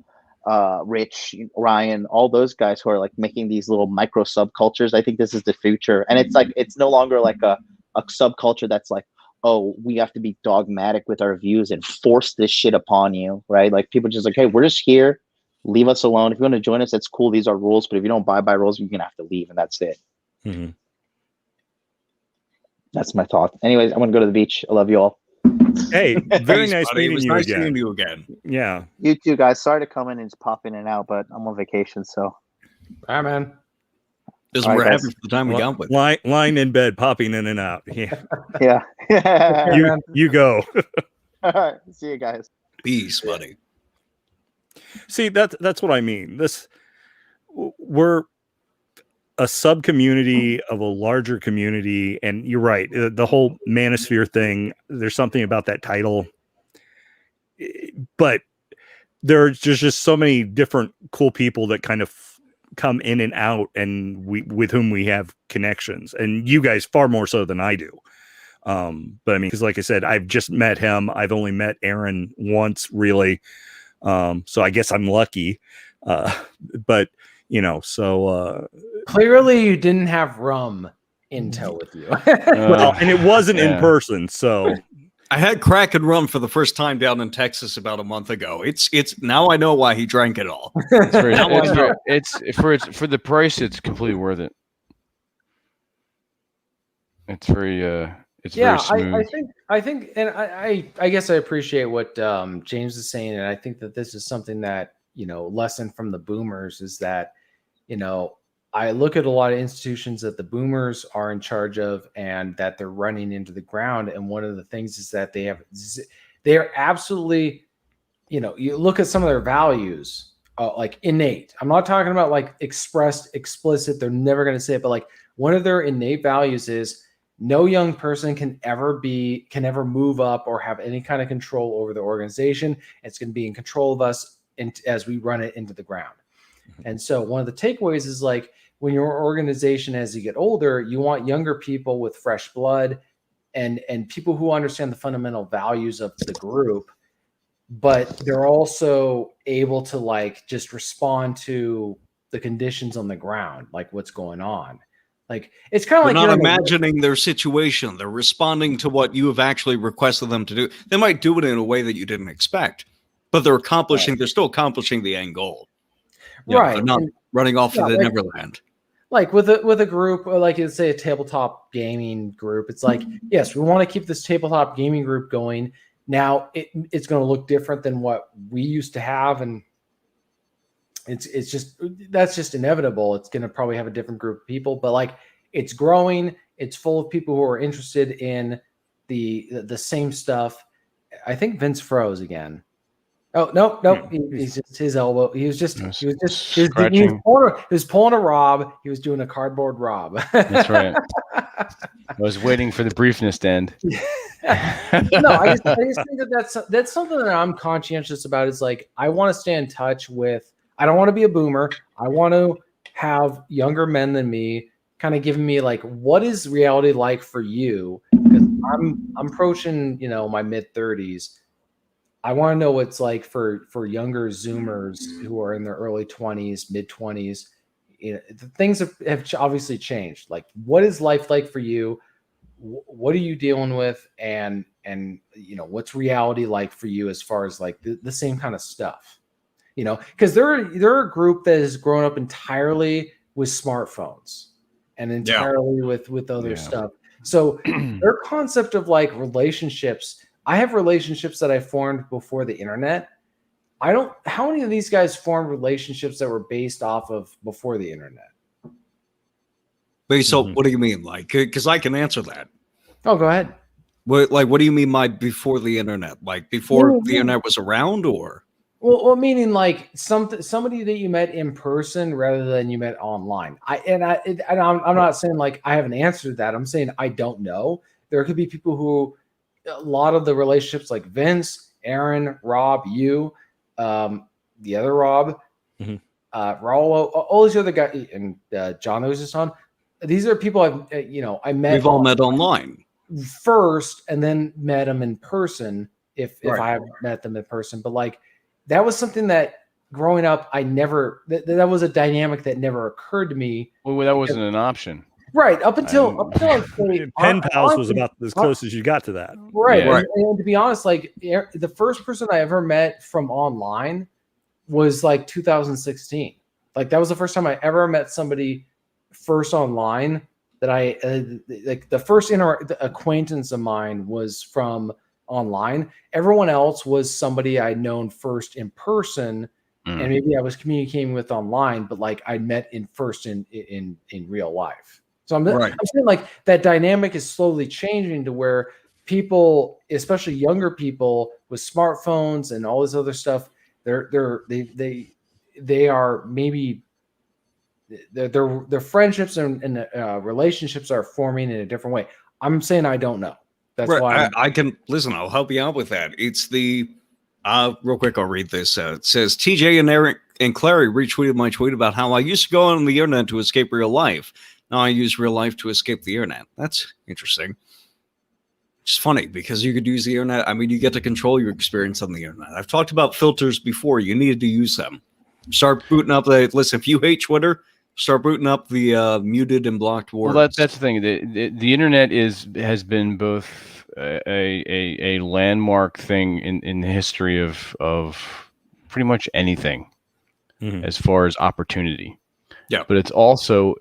Rich, Ryan, all those guys who are, like, making these little micro subcultures. I think this is the future. And it's like, it's no longer like a subculture that's like, oh, we have to be dogmatic with our views and force this shit upon you, right? Like, people just like, hey, we're just here. Leave us alone. If you want to join us, that's cool. These are rules. But if you don't abide by rules, you're going to have to leave. And that's it. That's my thought. Anyways, I'm going to go to the beach. I love you all. Hey, very nice buddy. meeting It was you nice again. seeing you again. Yeah. You too, guys. Sorry to come in and just pop in and out, but I'm on vacation, so. All right, man. Because All we're right, happy guys. for the time we got with. Lying in bed, popping in and out. Yeah. Yeah. You go. All right. See you guys. Peace, buddy. See, that's what I mean. We're a sub community of a larger community, and you're right. The whole manosphere thing. There's something about that title, but there's just so many different cool people that kind of come in and out, and with whom we have connections, and you guys far more so than I do. But because like I said, I've just met him. I've only met Aaron once, really. So I guess I'm lucky. But so clearly you didn't have rum in tow with you. Well, and it wasn't in person, so I had crack and rum for the first time down in Texas about a month ago. It's now I know why he drank it all. It's for the price. It's completely worth it. It's very very smooth. I think, and I guess I appreciate what James is saying, and I think that this is something that lesson from the boomers is that I look at a lot of institutions that the boomers are in charge of and that they're running into the ground. And one of the things is that they are absolutely, you look at some of their values, like innate. I'm not talking about like expressed, explicit. They're never going to say it, but like one of their innate values is no young person can ever move up or have any kind of control over the organization. It's going to be in control of us as we run it into the ground. And so one of the takeaways is like, when your organization, as you get older, you want younger people with fresh blood and people who understand the fundamental values of the group, but they're also able to like just respond to the conditions on the ground, like what's going on. Like it's kind of like not imagining their situation. They're responding to what you have actually requested them to do. They might do it in a way that you didn't expect, but they're still accomplishing the end goal. Right. They're not running off to the Neverland. Like with a group, like let's say a tabletop gaming group, it's like, yes, we want to keep this tabletop gaming group going. Now it's going to look different than what we used to have, and that's just inevitable. It's going to probably have a different group of people, but like it's growing. It's full of people who are interested in the same stuff. I think Vince froze again. Oh no! He's just his elbow. He was pulling a Rob. He was doing a cardboard Rob. That's right. I was waiting for the briefness to end. No, I just think that's something that I'm conscientious about. Is like I want to stay in touch with. I don't want to be a boomer. I want to have younger men than me, kind of giving me like, what is reality like for you? Because I'm approaching my mid-30s. I want to know what's like for younger Zoomers who are in their early 20s, mid 20s. Things have obviously changed. Like, what is life like for you? What are you dealing with? And what's reality like for you as far as like the same kind of stuff? Because they're a group that has grown up entirely with smartphones and entirely with other stuff. So their concept of like relationships. I have relationships that I formed before the internet. How many of these guys formed relationships that were based off of before the internet? Wait, so what do you mean? Like, because I can answer that. Oh, go ahead. What do you mean by before the internet? Like before the internet was around, or? Well, meaning like somebody that you met in person rather than you met online. I'm not saying like I have an answer to that. I'm saying I don't know. There could be people who. A lot of the relationships like Vince, Aaron, Rob, you, the other Rob, Raul, all these other guys, and John that was just on. These are people I met. We've all met online first, and then met them in person. If I haven't met them in person, but like that was something that growing up, I never. That was a dynamic that never occurred to me. Well, that wasn't an option. Right, up until Pen Pals was about as close as you got to that. Right, yeah. And to be honest, like the first person I ever met from online was like 2016. Like that was the first time I ever met somebody first online that I like. The first acquaintance of mine was from online. Everyone else was somebody I'd known first in person, and maybe I was communicating with online, but like I met in real life. So I'm saying like that dynamic is slowly changing to where people, especially younger people with smartphones and all this other stuff, they are maybe their friendships and relationships are forming in a different way. I'm saying I don't know. That's why I can listen. I'll help you out with that. It's the real quick. I'll read this. It says TJ and Eric and Clary retweeted my tweet about how I used to go on the internet to escape real life. Now I use real life to escape the internet. That's interesting. It's funny because you could use the internet. I mean, you get to control your experience on the internet. I've talked about filters before. You needed to use them. Start booting up listen, if you hate Twitter, start booting up the muted and blocked words. Well, that's the thing. The internet has been both a landmark thing in the history of pretty much anything as far as opportunity. Yeah, but it's also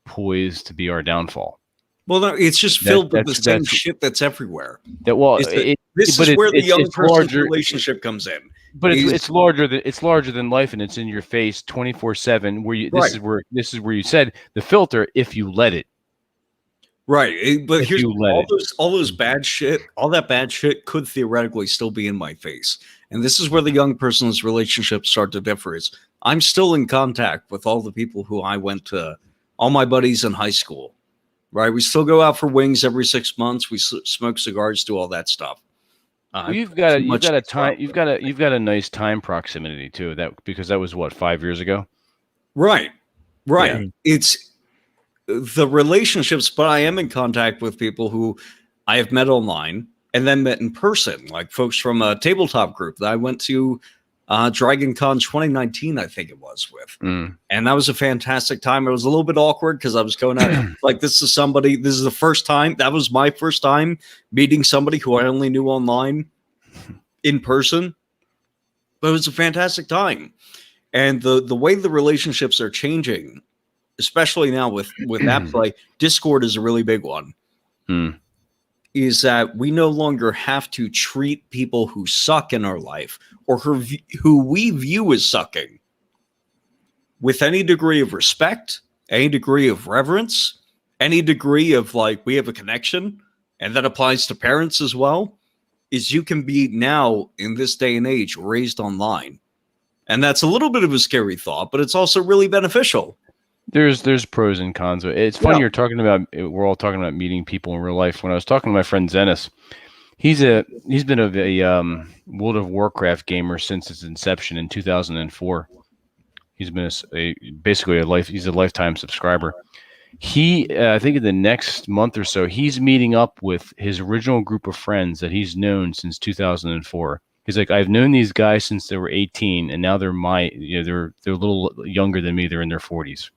poised to be our downfall. Well, no, it's just filled with the same shit that's everywhere. This but is where the it's young person's larger. relationship comes in. But it's larger than life, and it's in your face 24/7. Where you Right. this is where you said the filter if you let it. Right. But If here's you let all those bad shit, all that bad shit could theoretically still be in my face. And this is where the young person's relationships start to differ. Is I'm still in contact with all the people who I went to, all my buddies in high school. Right. We still go out for wings every 6 months. We smoke cigars, do all that stuff. Well, you've got a nice time proximity too. Because that was what 5 years ago. Right. Yeah. It's the relationships, but I am in contact with people who I have met online and then met in person, like folks from a tabletop group that I went to Dragon Con 2019, I think it was with. And that was a fantastic time. It was a little bit awkward because I was going out like this is the first time. That was my first time meeting somebody who I only knew online in person. But it was a fantastic time. And the way the relationships are changing, especially now with apps like Discord is a really big one, is that we no longer have to treat people who suck in our life or who we view as sucking with any degree of respect, any degree of reverence, any degree of like we have a connection, and that applies to parents as well, is you can be now in this day and age raised online. And that's a little bit of a scary thought, but it's also really beneficial. There's pros and cons. It's funny you're talking about. We're all talking about meeting people in real life. When I was talking to my friend Zenis, he's been a World of Warcraft gamer since its inception in 2004. He's been he's a lifetime subscriber. I think in the next month or so, he's meeting up with his original group of friends that he's known since 2004. He's like, I've known these guys since they were 18, and now they're they're a little younger than me. They're in their 40s.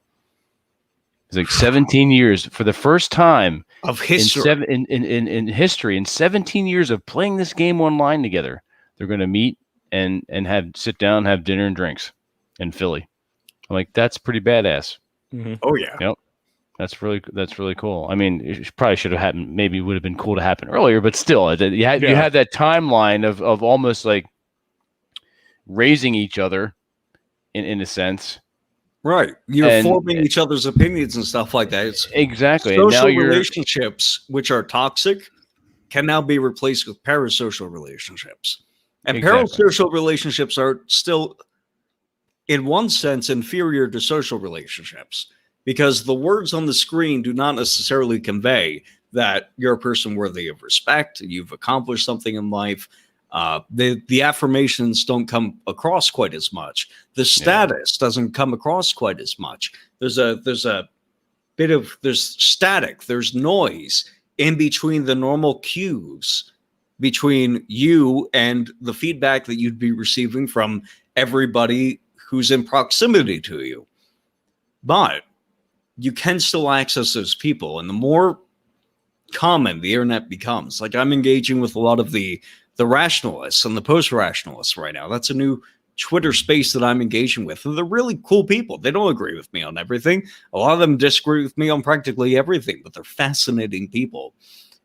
It's like 17 years for the first time of history in history, in 17 years of playing this game online together. They're going to meet and sit down, have dinner and drinks in Philly. I'm like, that's pretty badass. Mm-hmm. Oh yeah. Yep. That's really cool. I mean, it probably should have happened. Maybe it would have been cool to happen earlier, but still, you had that timeline of almost like raising each other in a sense. Right. You're forming each other's opinions and stuff like that. It's exactly. Social relationships, which are toxic, can now be replaced with parasocial relationships. And parasocial relationships are still, in one sense, inferior to social relationships because the words on the screen do not necessarily convey that you're a person worthy of respect, you've accomplished something in life. The affirmations don't come across quite as much. The status doesn't come across quite as much. There's static, there's noise in between the normal cues between you and the feedback that you'd be receiving from everybody who's in proximity to you. But you can still access those people, and the more common the internet becomes, like I'm engaging with a lot of the rationalists and the post-rationalists right now. That's a new Twitter space that I'm engaging with. And they're really cool people. They don't agree with me on everything. A lot of them disagree with me on practically everything, but they're fascinating people.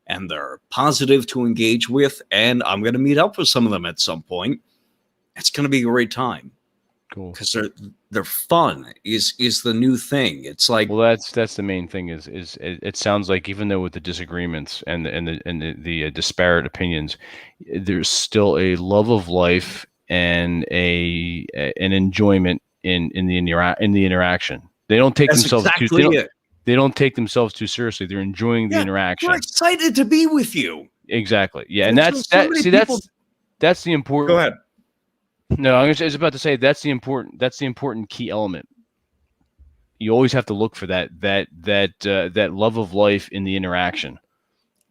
And they're positive to engage with. And I'm going to meet up with some of them at some point. It's going to be a great time. Cool. Because they're fun is the new thing. It's like, well, that's the main thing is it sounds like even though with the disagreements and the disparate opinions, there's still a love of life and an enjoyment in the interaction. They don't take themselves they don't take themselves too seriously. They're enjoying the interaction. We're excited to be with you. Exactly. Yeah, and that's the important. Go ahead. No, I was about to say that's the important key element. You always have to look for that love of life in the interaction.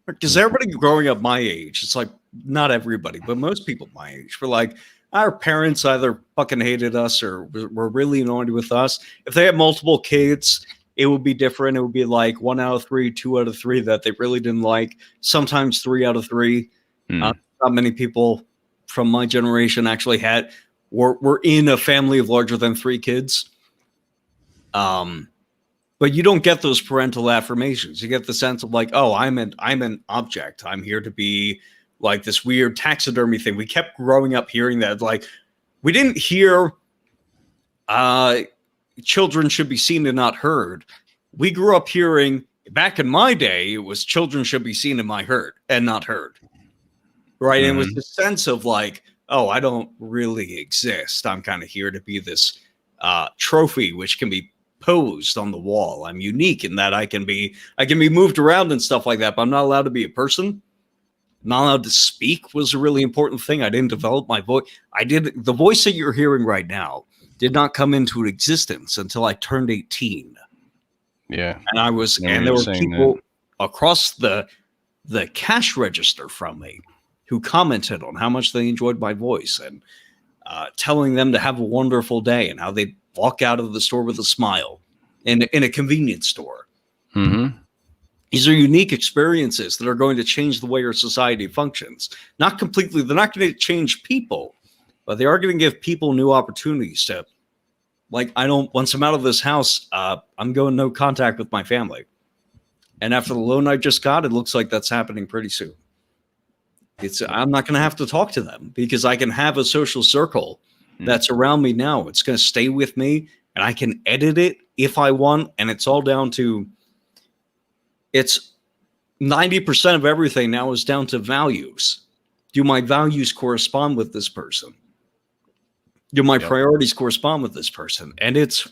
Because everybody growing up my age, it's like not everybody, but most people my age, were like our parents either fucking hated us or were really annoyed with us. If they had multiple kids, it would be different. It would be like 1 out of 3, 2 out of 3 that they really didn't like. Sometimes 3 out of 3. Not many people from my generation actually were in a family of larger than 3 kids. But you don't get those parental affirmations. You get the sense of like, oh, I'm an object. I'm here to be like this weird taxidermy thing. We kept growing up hearing that. Like, we didn't hear children should be seen and not heard. We grew up hearing, back in my day, it was children should be seen and not heard. Right? And it was the sense of like, oh, I don't really exist. I'm kind of here to be this trophy, which can be posed on the wall. I'm unique in that I can be moved around and stuff like that, but I'm not allowed to be a person. Not allowed to speak was a really important thing. I didn't develop my voice. The voice that you're hearing right now did not come into existence until I turned 18. Yeah. And there were people across the cash register from me who commented on how much they enjoyed my voice and telling them to have a wonderful day and how they walk out of the store with a smile in a convenience store. Mm-hmm. These are unique experiences that are going to change the way our society functions. Not completely, they're not going to change people, but they are going to give people new opportunities to, like, once I'm out of this house, I'm going no contact with my family. And after the loan I just got, it looks like that's happening pretty soon. I'm not going to have to talk to them because I can have a social circle that's around me now. It's going to stay with me and I can edit it if I want. And it's all down to, it's 90% of everything now is down to values. Do my values correspond with this person? Do my priorities correspond with this person? And it's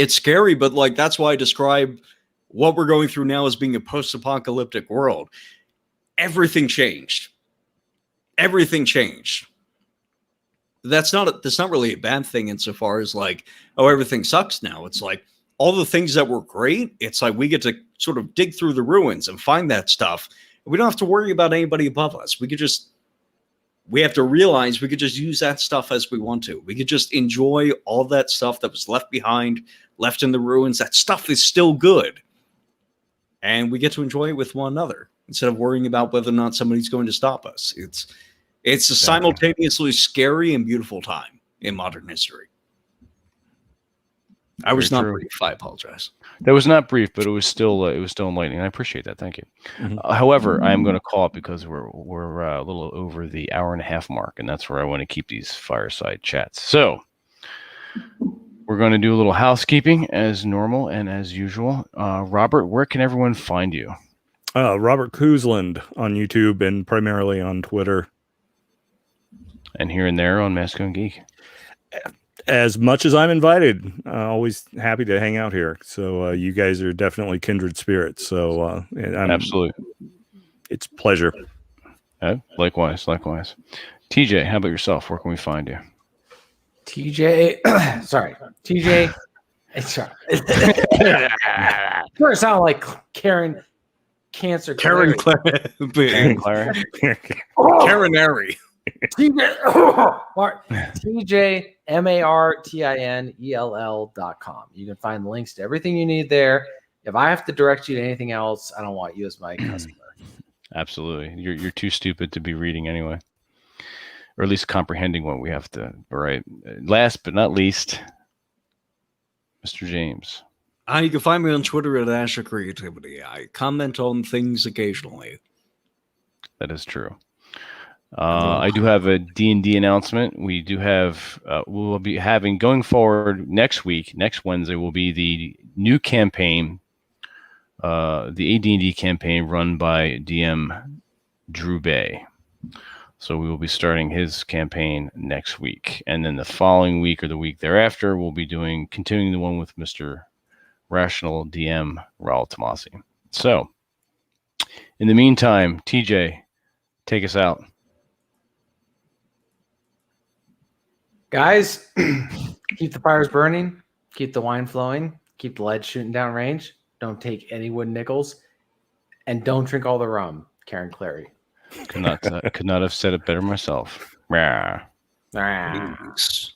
scary, but like, that's why I describe what we're going through now as being a post-apocalyptic world. Everything changed. Everything changed. That's not really a bad thing insofar as like, oh, everything sucks now. It's like all the things that were great. It's like we get to sort of dig through the ruins and find that stuff. We don't have to worry about anybody above us. We have to realize we could just use that stuff as we want to. We could just enjoy all that stuff that was left behind, left in the ruins. That stuff is still good. And we get to enjoy it with one another instead of worrying about whether or not somebody's going to stop us. It's a simultaneously scary and beautiful time in modern history. I was not brief. I apologize. That was not brief, but it was still enlightening. I appreciate that. Thank you. Mm-hmm. However, I am going to call it because we're a little over the hour and a half mark, and that's where I want to keep these fireside chats. So we're going to do a little housekeeping as normal and as usual. Robert, where can everyone find you? Robert Koosland on YouTube and primarily on Twitter. And here and there on Masculine Geek. As much as I'm invited, always happy to hang out here. So you guys are definitely kindred spirits. So absolutely, it's a pleasure. Likewise. TJ, how about yourself? Where can we find you? TJ, sorry. Sure, it sounded like Karen Cancer. Karen Clary. Karenary. TJ Martinell.com. You can find links to everything you need there. If I have to direct you to anything else, I don't want you as my customer. Absolutely. You're too stupid to be reading anyway. Or at least comprehending what we have to write. Last but not least, Mr. James. You can find me on Twitter at Asher Creativity. I comment on things occasionally. That is true. I do have a D&D announcement. We do have, we'll be having going forward next Wednesday will be the new campaign, the AD&D campaign run by DM Drew Bay. So we will be starting his campaign next week. And then the following week or the week thereafter, we'll be continuing the one with Mr. Rational DM Raul Tomasi. So in the meantime, TJ, take us out. Guys, keep the fires burning, keep the wine flowing, keep the lead shooting down range, don't take any wooden nickels, and don't drink all the rum. Karen Clary. Could not have said it better myself. Rah.